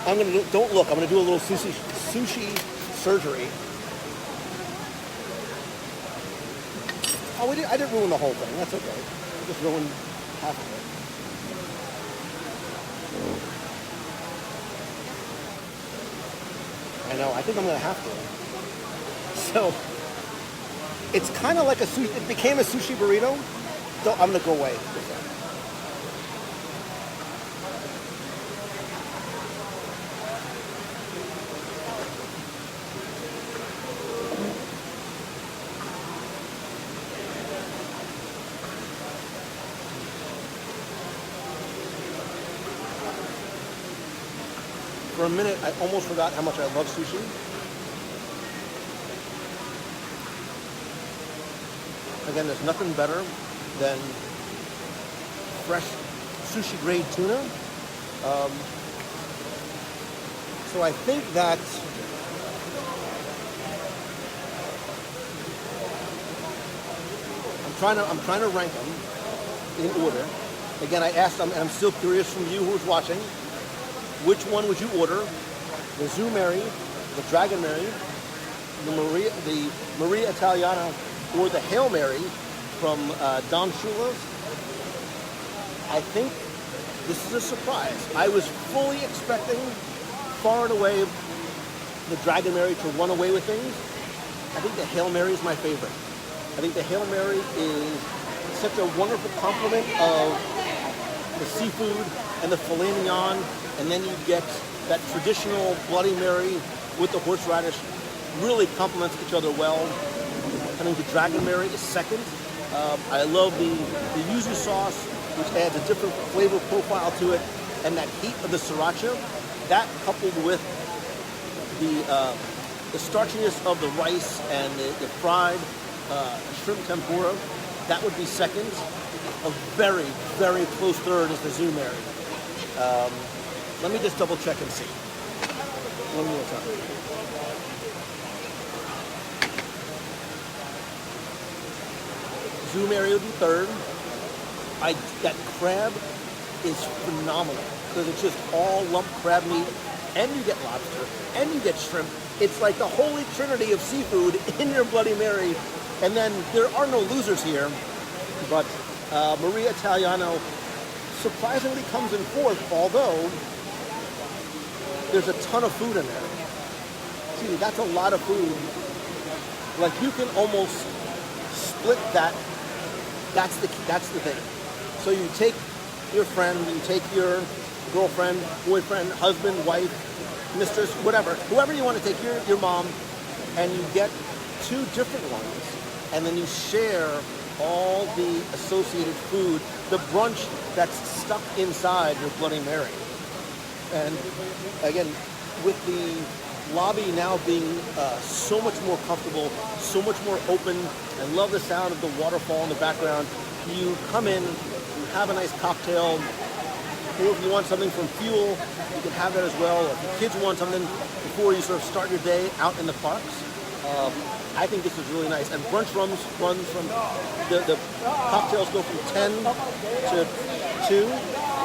I'm gonna do, don't look. I'm gonna do a little sushi surgery. Oh, I didn't ruin the whole thing. That's okay. I just ruined half of it. I know. I think I'm gonna have to. So. It's kind of like a sushi. It became a sushi burrito. So I'm gonna go away. For a minute, I almost forgot how much I love sushi. Again, there's nothing better than fresh sushi grade tuna. So I think that I'm trying to rank them in order. Again, I asked them, and I'm still curious from you who's watching, which one would you order? The Zumeri, the Dragon Mary, the Maria Italiana, or the Hail Mary from Don Shula's. I think this is a surprise. I was fully expecting, far and away, the Dragon Mary to run away with things. I think the Hail Mary is my favorite. I think the Hail Mary is such a wonderful complement of the seafood and the Filet Mignon, and then you get that traditional Bloody Mary with the horseradish. Really complements each other well. I think the Dragon Mary is second. I love the yuzu sauce, which adds a different flavor profile to it, and that heat of the sriracha. That coupled with the starchiness of the rice and the fried shrimp tempura, that would be second. A very, very close third is the Zumeri. Let me just double check and see. One more time. Zumeri would be third. That crab is phenomenal because it's just all lump crab meat, and you get lobster, and you get shrimp. It's like the holy trinity of seafood in your Bloody Mary. And then there are no losers here, but Maria Italiano surprisingly comes in fourth, although there's a ton of food in there. See, that's a lot of food. Like you can almost split that. That's the thing. So you take your friend, you take your girlfriend, boyfriend, husband, wife, mistress, whatever, whoever you want to take, your mom, and you get two different ones, and then you share all the associated food, the brunch that's stuck inside your Bloody Mary. And again, with the lobby now being so much more comfortable, so much more open. I love the sound of the waterfall in the background. You come in, you have a nice cocktail, or if you want something from Fuel, you can have that as well. Or if your kids want something before you sort of start your day out in the parks, I think this is really nice. And brunch runs from, the cocktails go from 10 to 2,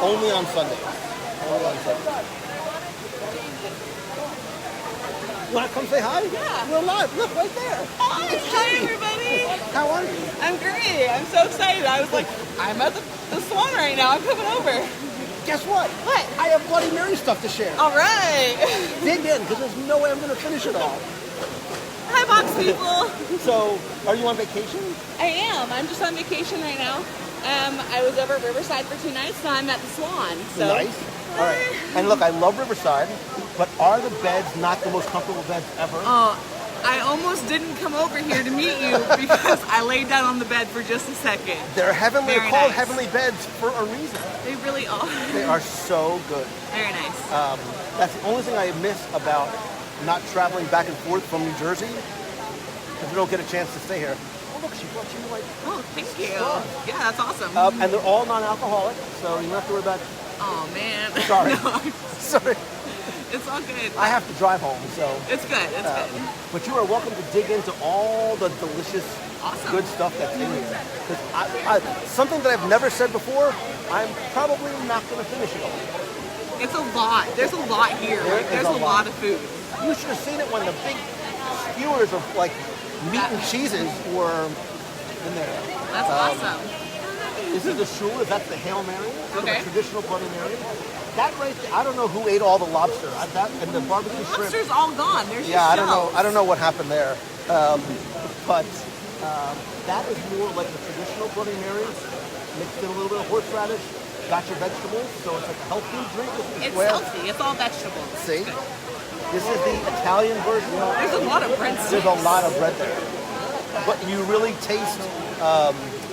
only on Sundays. Only on Sundays. You want to come say hi? Yeah. We're live. Look, right there. Hi, everybody. How are you? I'm great. I'm so excited. I was like, I'm at the Swan right now. I'm coming over. Guess what? What? I have Bloody Mary stuff to share. All right. Dig in, because there's no way I'm going to finish it all. Hi, box people. So, are you on vacation? I am. I'm just on vacation right now. I was over at Riverside for 2 nights, so I'm at the Swan. So. Nice. All right. And look, I love Riverside, but are the beds not the most comfortable beds ever? I almost didn't come over here to meet you because I laid down on the bed for just a second. They're heavenly. Very They're called nice. heavenly beds for a reason. They really are. They are so good. Very nice. That's the only thing I miss about not traveling back and forth from New Jersey, because we don't get a chance to stay here. Oh, look, she brought you like. Oh, thank you. Swan. Yeah, that's awesome. And they're all non-alcoholic, so you don't have to worry about. Oh, man. Sorry. No, Sorry. it's all good. I have to drive home, so. It's good. It's good. But you are welcome to dig into all the delicious, Awesome. good stuff that's in here. 'Cause something that I've never said before, I'm probably not going to finish it all. It's a lot. There's a lot here. There There's is a lot of food. You should have seen it when the big skewers of like meat and cheeses were in there. That's awesome. This is the shul. That's the Hail Mary. Okay. The traditional Bloody Mary. That right there, I don't know who ate all the lobster. That and the barbecue shrimp. Lobster's all gone. There's Yeah, just I don't know. shells. I don't know what happened there. But that is more like the traditional Bloody Mary, mixed in a little bit of horseradish. Got your vegetables, so it's like a health food drink. It's healthy. It's all vegetables. See, this is the Italian version. There's a lot of breadsticks. There's a lot of bread there, but you really taste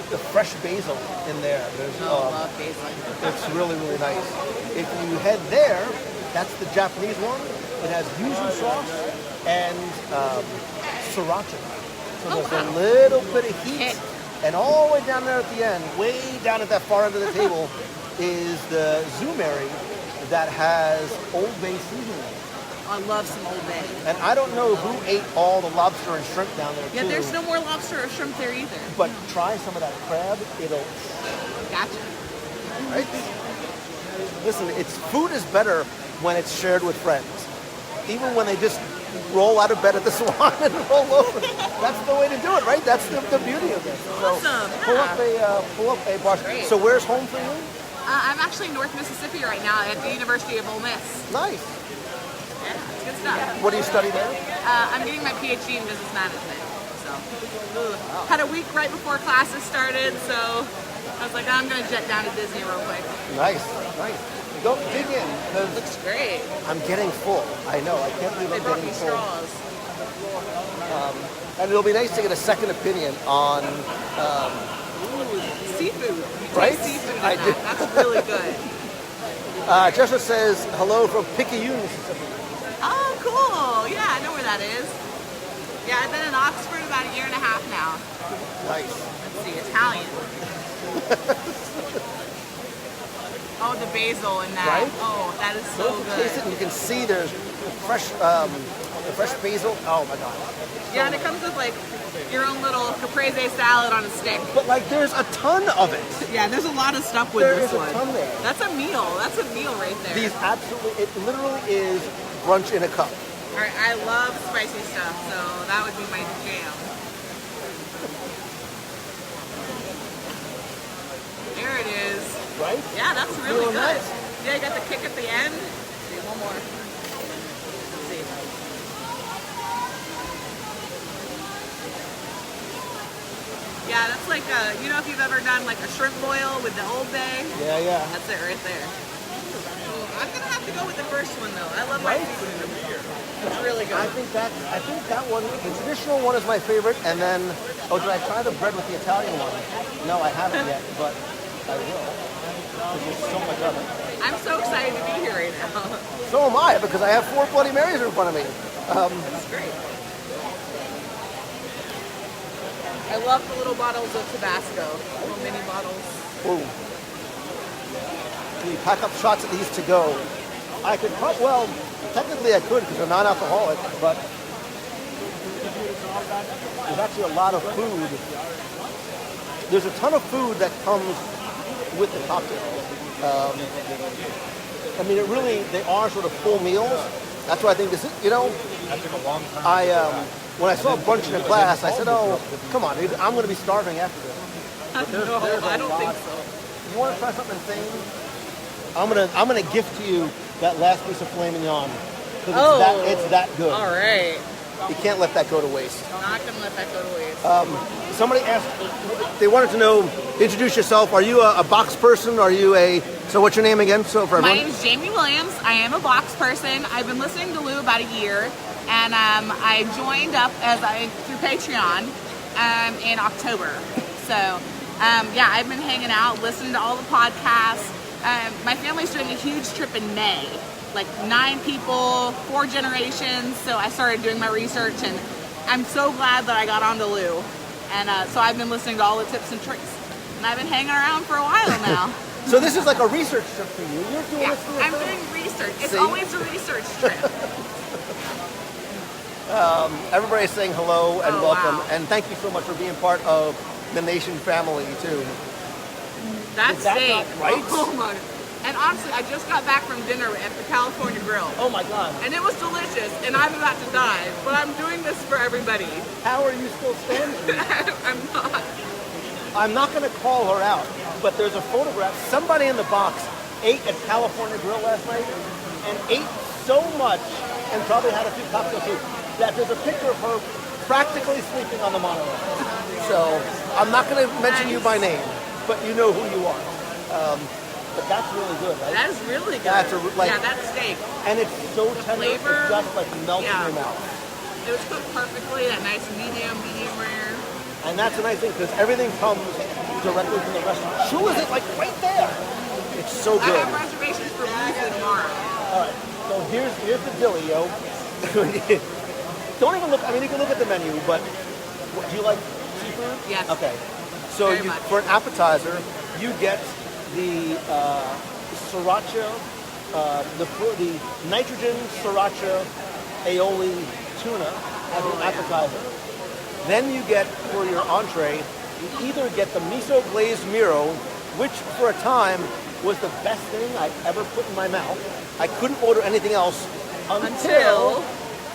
the fresh basil in there. There's, I love basil. it's really, really nice. If you head there, that's the Japanese one. It has yuzu sauce and sriracha. So there's a little bit of heat. And all the way down there at the end, way down at that far end of the table, is the Zumeri that has Old Bay seasoning. I love some Old Bay. And I don't know who ate all the lobster and shrimp down there, Yeah, too. there's no more lobster or shrimp there either. But try some of that crab. It'll... Gotcha. Right? Listen, food is better when it's shared with friends. Even when they just roll out of bed at the Swan and roll over. That's the way to do it, right? That's the beauty of this. So Awesome. pull up a bar. Great. So where's home for you? I'm actually in North Mississippi right now at the University of Ole Miss. Nice. Yeah, it's good stuff. What do you study there? I'm getting my PhD in business management. So, had a week right before classes started, so I was like, I'm gonna jet down to Disney real quick. Nice, nice. Go dig in, because Looks great. I'm getting full. I know, I can't believe They I'm brought getting me full. straws. And it'll be nice to get a second opinion on, Seafood. You Right? taste seafood in I that. do. That's really good. Jessica says, hello from Picayune, Mississippi. Oh, cool. Yeah, I know where that is. Yeah, I've been in Oxford about a year and a half now. Nice. Let's see, Italian. Oh, the basil in that. Right? Oh, that is so Taste it, good. and you can see there's fresh basil. Oh my God. Yeah, and it comes with like your own little caprese salad on a stick. But like, there's a ton of it. Yeah, there's a lot of stuff with There this is a one. ton there. That's a meal. That's a meal right there. These absolutely, it literally is brunch in a cup. All right, I love spicy stuff, so that would be my jam. There it is. Right? Yeah, that's really Real good. nice. Yeah, you got the kick at the end. Let's see, one more. Let's see. Yeah, that's like you know if you've ever done like a shrimp boil with the Old Bay? Yeah, yeah. That's it right there. Ooh, I'm gonna have to go with the first one though. I love my seafood. It's really good. I think that one, the traditional one is my favorite, and then, oh, did I try the bread with the Italian one? No, I haven't yet, but I will. There's so much of it. I'm so excited to be here right now. So am I, because I have 4 Bloody Marys in front of me. That's great. I love the little bottles of Tabasco, little mini bottles. Ooh. You pack up shots of these to go. I could, well, technically I could because they're non-alcoholic, but there's actually a lot of food. There's a ton of food that comes with the cocktail. I mean, it really, they are sort of full meals. That's why I think this is, you know, That took a long time. when I saw Brunch in a class, I said, oh, come on, dude, I'm going to be starving after this. No, I don't think so. You want to try something insane? I'm gonna gift you that last piece of Filet Mignon. It's that good. All right. You can't let that go to waste. Not gonna let that go to waste. Somebody asked, they wanted to know, introduce yourself. Are you a box person? Are you so what's your name again? So for My everyone? name's Jamie Williams. I am a box person. I've been listening to Lou about a year, and I joined up through Patreon in October. So yeah, I've been hanging out, listening to all the podcasts. My family's doing a huge trip in May, like 9 people, 4 generations. So I started doing my research, and I'm so glad that I got onto Lou. And so I've been listening to all the tips and tricks, and I've been hanging around for a while now. So this is like a research trip for you. You're doing this for I'm yourself? doing research. It's See? always a research trip. Everybody's saying hello and Oh, welcome, wow. and thank you so much for being part of the Nation family too. That's Is that steak. not right? Oh my. And honestly, I just got back from dinner at the California Grill. Oh my God! And it was delicious, and I'm about to die. But I'm doing this for everybody. How are you still standing? I'm not. I'm not going to call her out, but there's a photograph. Somebody in the box ate at California Grill last night and ate so much and probably had a few cocktails too that there's a picture of her practically sleeping on the monorail. So I'm not going to mention you by name, but you know who you are. But that's really good, right? That is really good. Yeah, that's steak. And it's so tender, flavor, it just like melts yeah. in your mouth. It was cooked perfectly. That nice medium rare. And that's a nice thing because everything comes directly from the restaurant. Shoe is it like right there? It's so I good. have reservations for Blue tomorrow. All right, so here's the dealio. Don't even look. I mean, you can look at the menu, but do you like seafood? Yes. Okay. So Very much. for an appetizer, you get the sriracha, the nitrogen sriracha aioli tuna as an appetizer. Then you get, for your entree, you either get the miso glazed miro, which for a time was the best thing I ever put in my mouth. I couldn't order anything else until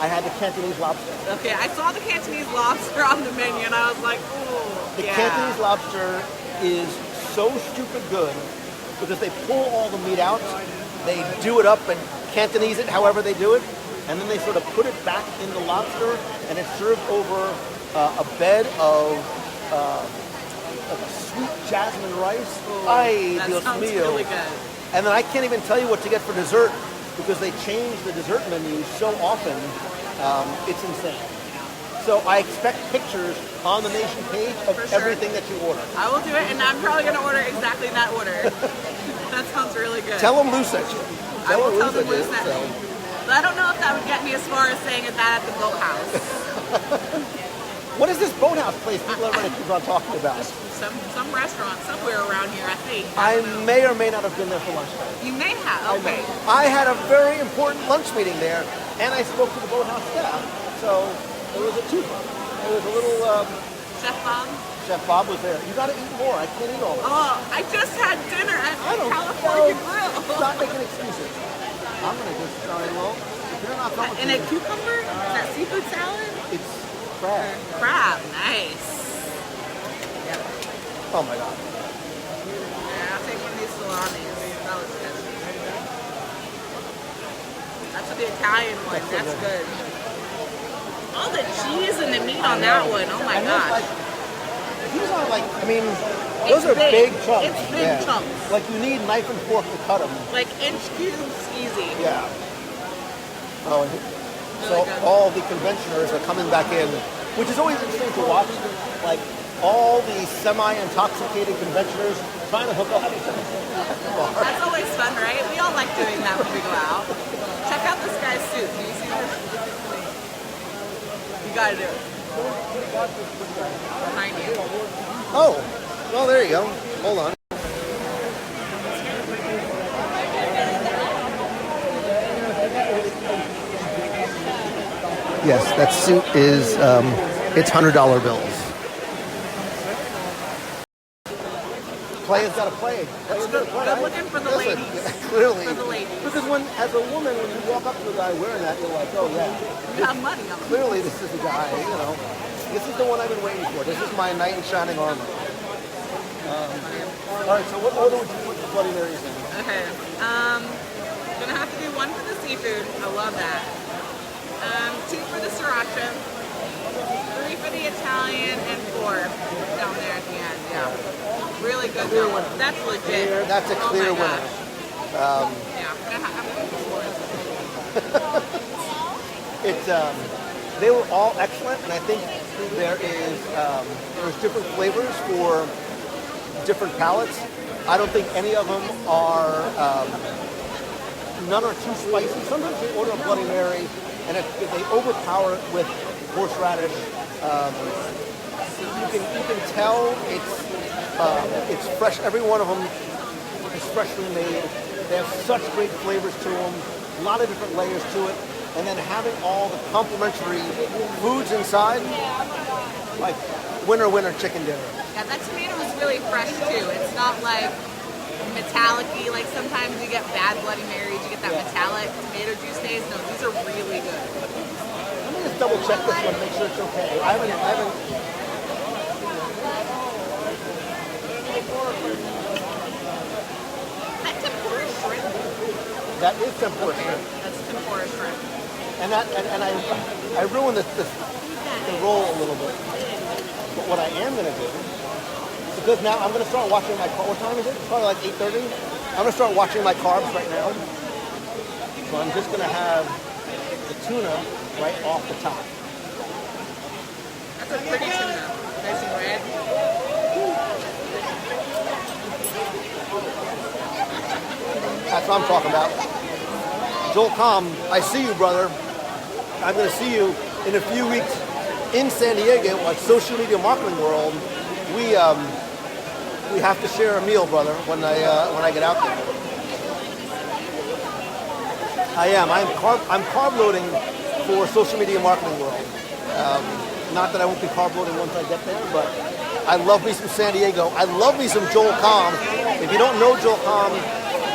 I had the Cantonese lobster. Okay, I saw the Cantonese lobster on the menu, and I was like, oh, The yeah. Cantonese lobster is so stupid good because they pull all the meat out, they do it up and Cantonese it however they do it, and then they sort of put it back in the lobster, and it's served over a bed of like a sweet jasmine rice. Ay, That Dios sounds mío. really good. And then I can't even tell you what to get for dessert because they change the dessert menu so often. It's insane. So I expect pictures on the Nation page of For sure. everything that you order. I will do it, and I'm probably going to order exactly that order. That sounds really good. Tell them Lou sent you. I will tell them Lou Lou did, sent so. me. But I don't know if that would get me as far as saying that at the boathouse. What is this boathouse place people everybody keeps on talking about? Some restaurant somewhere around here, I think. I don't know. may or may not have been there for lunchtime. You may have. Okay. I had a very important lunch meeting there, and I spoke to the boathouse staff. So it was a twofer. It was a little. Chef Bob. Chef Bob was there. You got to eat more. I can't eat all of it. Oh, I just had dinner at I the don't California know. Grill. Stop making excuses. I'm gonna just sorry, well, if you're not coming And a cucumber? Is that seafood salad? it's crab. Crab. Nice. Oh my god. Yeah, I'll take one of these salamis. That looks good. That's the Italian one. That's good. All the cheese and the meat on that one. Oh my And those, gosh. like, these are like, I mean, those It's are big big. chunks. It's big chunks. Like you need knife and fork to cut them. Like inch cubes easy. Yeah. Oh, and so Really good. all the conventioners are coming back in, which is always interesting to watch. Like all the semi-intoxicated conventioners trying to hook up at each other. That's always fun, right? We all like doing that when we go out. Check out this guy's suit. Can you see this? gotta do it. Behind you. Oh, well, there you go. Hold on. Yes, that suit is, it's $100 bills. Players gotta play. Good looking for the Listen, ladies. clearly. For the ladies. Because as a woman, when you walk up to a guy wearing that, you're like, oh yeah. You have money on them. Clearly, this is the guy, you know. This is the one I've been waiting for. This is my knight in shining armor. All right, so what order would you put the Bloody Marys in? Okay. Gonna have to do one for the seafood. I love that. 2 for the sriracha. 3 for the Italian, and 4 down there at the end. Yeah. Really good though. That's legit. That's a clear Oh my winner. gosh. Yeah. I'm looking forward to it. It's they were all excellent, and I think there's different flavors for different palates. I don't think any of them are none are too spicy. Sometimes they order a Bloody Mary, and if they overpower it with horseradish, you can tell it's fresh. Every one of them is freshly made. They have such great flavors to them. A lot of different layers to it. And then having all the complimentary foods inside, like winner chicken dinner. Yeah, that tomato is really fresh too. It's not like metallic-y, like sometimes you get bad Bloody Marys, you get that metallic tomato juice taste. No, these are really good. Let me just double check this one, make sure it's okay. I haven't. That tempura shrimp. That is tempura shrimp. That's tempura shrimp. And I ruined the roll a little bit. But what I am gonna do, because now I'm gonna start watching my what time is it? It's probably like 8:30. I'm gonna start watching my carbs right now. So I'm just gonna have the tuna right off the top. That's a pretty tuna. Nice and red. That's what I'm talking about. Joel Comm, I see you, brother. I'm going to see you in a few weeks in San Diego at Social Media Marketing World. We have to share a meal, brother, when I get out there. I am. I'm carb loading for Social Media Marketing World. Not that I won't be carb loading once I get there, but I love me some San Diego. I love me some Joel Comm. If you don't know Joel Comm,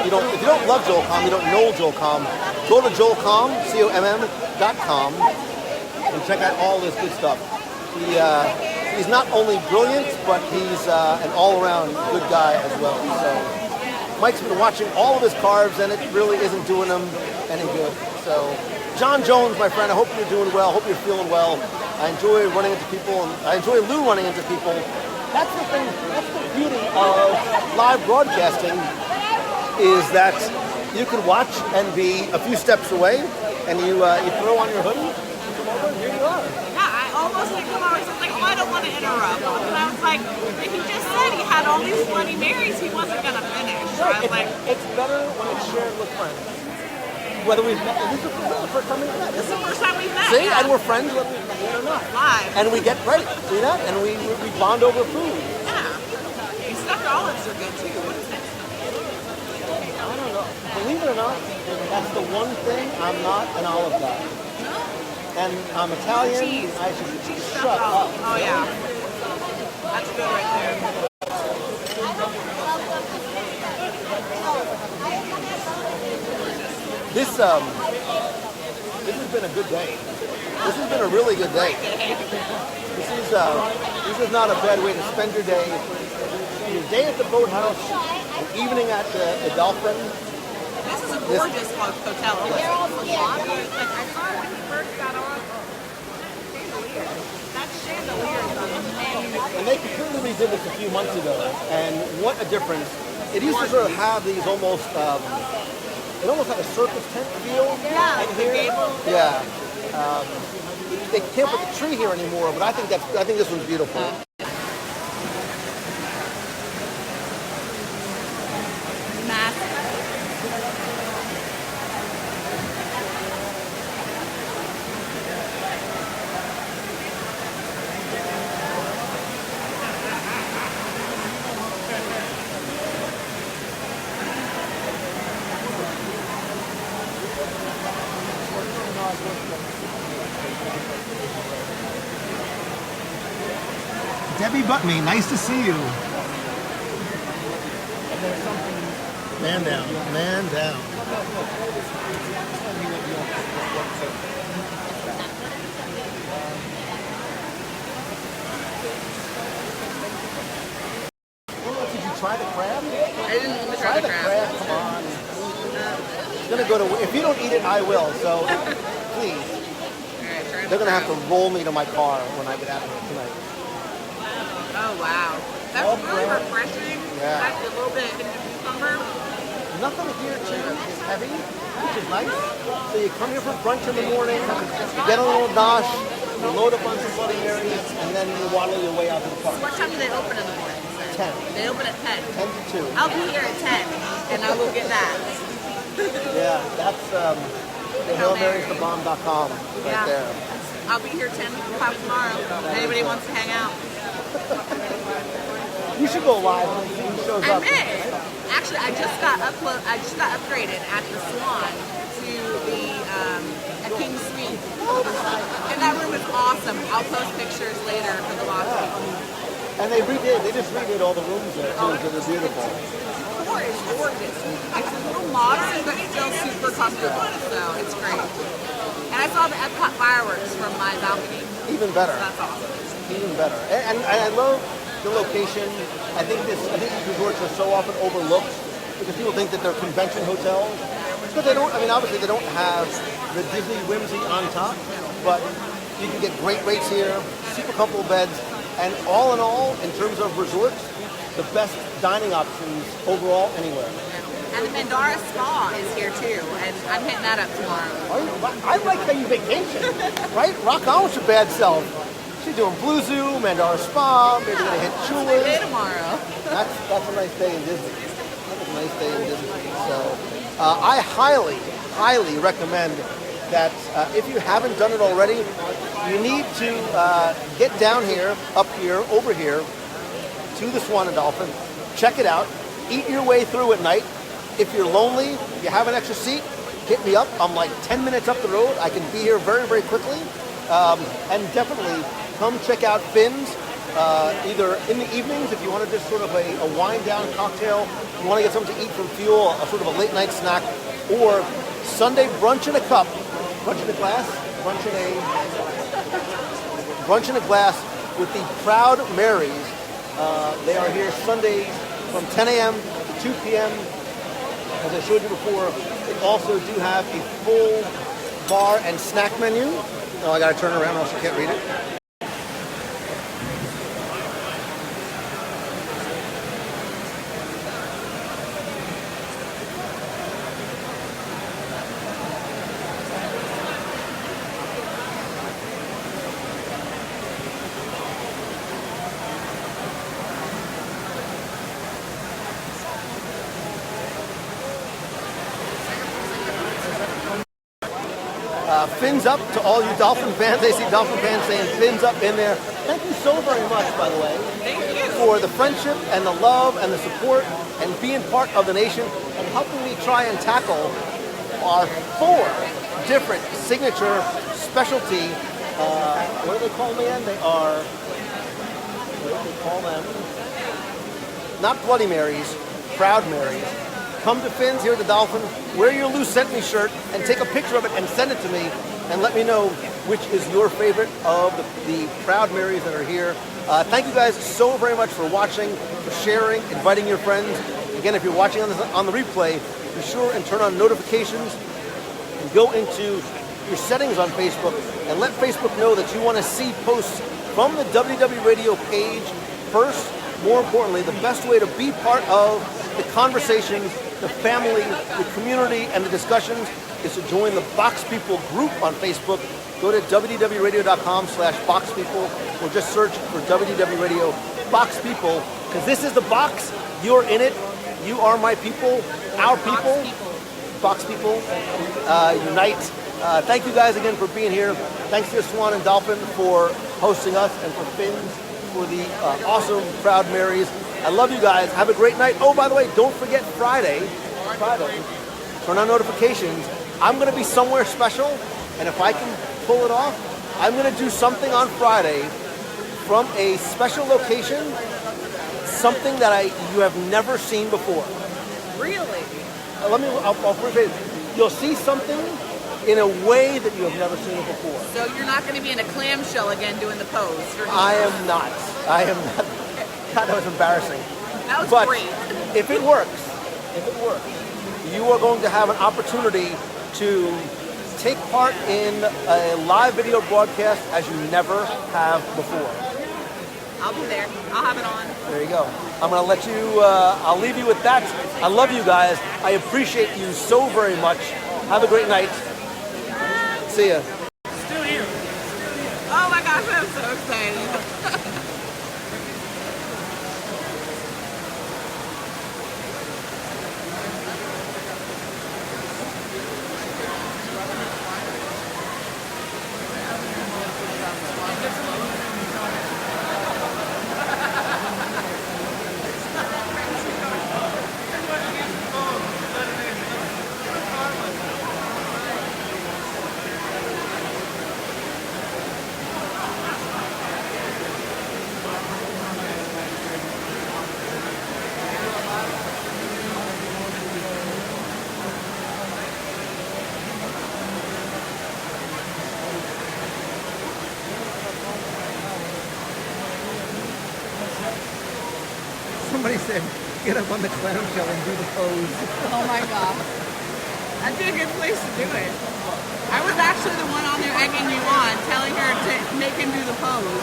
if you don't love Joel Comm, you don't know Joel Comm. Go to joelcomm, COMM.com, and check out all this good stuff. He's not only brilliant, but he's an all-around good guy as well. So Mike's been watching all of his carbs, and it really isn't doing him any good. So John Jones, my friend, I hope you're doing well. I hope you're feeling well. I enjoy running into people, and I enjoy Lou running into people. That's the thing. That's the beauty of live broadcasting, is that you can watch and be a few steps away, and you throw on your hoodie, you come over, and here you are. Yeah, I almost didn't come over. So I was like, oh, I don't want to interrupt. And I was like, he just said he had all these Bloody Marys, he wasn't going to finish. So I was like, It's better when it's shared with friends. Whether we've met, this is the first time we've met. this is the first time we've met. See, Yeah. and we're friends whether we've met or not. Live. And we get right, see that? And we bond over food. Yeah. These stuffed olives are good too. What is that? I don't know. Believe it or not, that's the one thing I'm not an olive guy. And I'm Italian. Cheese. I should Cheese shut stuffed up. olives. Oh yeah. That's good right there. This has been a good day. This has been a really good day. This is not a bad way to spend your day. Your day at the boathouse, an evening at the Dolphin. This is a gorgeous hotel. It was lobby. Like I saw it when you first got on. Chandelier. That chandelier is amazing. And they completely redid this a few months ago, and what a difference. It used to sort of have these almost, it almost had a circus tent feel Yeah, in the here. gable. Yeah. They can't put the tree here anymore, but I think this one's beautiful. Massive. Debbie Buttme, nice to see you. Man down, man down. Did you try the crab? I didn't even try the crab. Come on. It's gonna go to. If you don't eat it, I will. So please. They're gonna have to roll me to my car when I get out of here tonight. Oh wow, that's really refreshing. Yeah. That's a little bit of cucumber. Nothing here too is heavy, which is nice. So you come here for brunch in the morning, you get a little nosh, you load up on some Bloody Marys, and then you waddle your way out to the park. What time do they open in the morning? 10. They open at 10. 10 to 2. I'll be here at 10, and I will get that. Yeah, that's the HailMarysTheBomb.com right there. I'll be here 10 o'clock tomorrow. If anybody wants to hang out. You should go live when he shows I up. may. Actually, I just got upgraded at the Swan to the a King Suite, and that room is awesome. I'll post pictures later for the last people. And they just redid all the rooms there too, so they're beautiful. The floor is gorgeous. It's a little modern, but still super comfortable. So it's great. And I saw the Epcot fireworks from my balcony. Even better. So that's awesome. Even better. And I love the location. I think these resorts are so often overlooked because people think that they're convention hotels. But they don't, I mean, obviously they don't have the Disney whimsy on top, but you can get great rates here, super comfortable beds, and all in all, in terms of resorts, the best dining options overall anywhere. And the Mandara Spa is here too, and I'm hitting that up tomorrow. I like how you vacation, right? Rock on with your bad self. She's doing Blue Zoo, Mandara Spa, maybe gonna hit It's my day Chula's. tomorrow. That's a nice day in Disney. That's a nice day in Disney. So I highly recommend that if you haven't done it already, you need to get down here, up here, over here, to the Swan and Dolphin. Check it out. Eat your way through at night. If you're lonely, you have an extra seat, hit me up. I'm like 10 minutes up the road. I can be here very, very quickly. And definitely come check out Phins, either in the evenings if you want to just sort of a wind down cocktail, you want to get something to eat from fuel, a sort of a late night snack, or Sunday brunch in a cup, brunch in a glass, brunch in a glass with the Proud Marys. They are here Sundays from 10 a.m. to 2 p.m. As I showed you before, they also do have a full bar and snack menu. Oh, I gotta turn around or else you can't read it. Fins up to all you Dolphin fans. I see Dolphin fans saying fins up in there. Thank you so very much, by the way, for the friendship and the love and the support and being part of the nation and helping me try and tackle our 4 different signature specialty, what do they call them again? They are, what do they call them? Not Bloody Marys, Proud Marys. Come to Phins here at the Dolphin, wear your Lou Sent Me shirt, and take a picture of it and send it to me, and let me know which is your favorite of the Proud Marys that are here. Thank you guys so very much for watching, for sharing, inviting your friends. Again, if you're watching on the replay, be sure and turn on notifications and go into your settings on Facebook and let Facebook know that you want to see posts from the WW Radio page first. More importantly, the best way to be part of the conversations, the family, the community, and the discussions is to join the Box People group on Facebook. Go to www.radio.com/Box People or just search for WW Radio Box People, because this is the box. You're in it. You are my people, our people. Box People unite. Thank you guys again for being here. Thanks to Swan and Dolphin for hosting us, and for Phins for the awesome Proud Marys. I love you guys. Have a great night. Oh, by the way, don't forget Friday, turn on notifications. I'm going to be somewhere special. And if I can pull it off, I'm going to do something on Friday from a special location, something that you have never seen before. Really? I'll rephrase it. You'll see something in a way that you have never seen it before. So you're not going to be in a clamshell again doing the pose? I am not. God, that was embarrassing. That was But great. if it works, you are going to have an opportunity to take part in a live video broadcast as you never have before. I'll be there. I'll have it on. There you go. I'm going to let you, I'll leave you with that. I love you guys. I appreciate you so very much. Have a great night. See ya. Still here. Oh my gosh, I'm so excited. Somebody said, get up on the clamshell and do the pose. Oh my gosh. That'd be a good place to do it. I was actually the one on there egging you on, telling her to make him do the pose.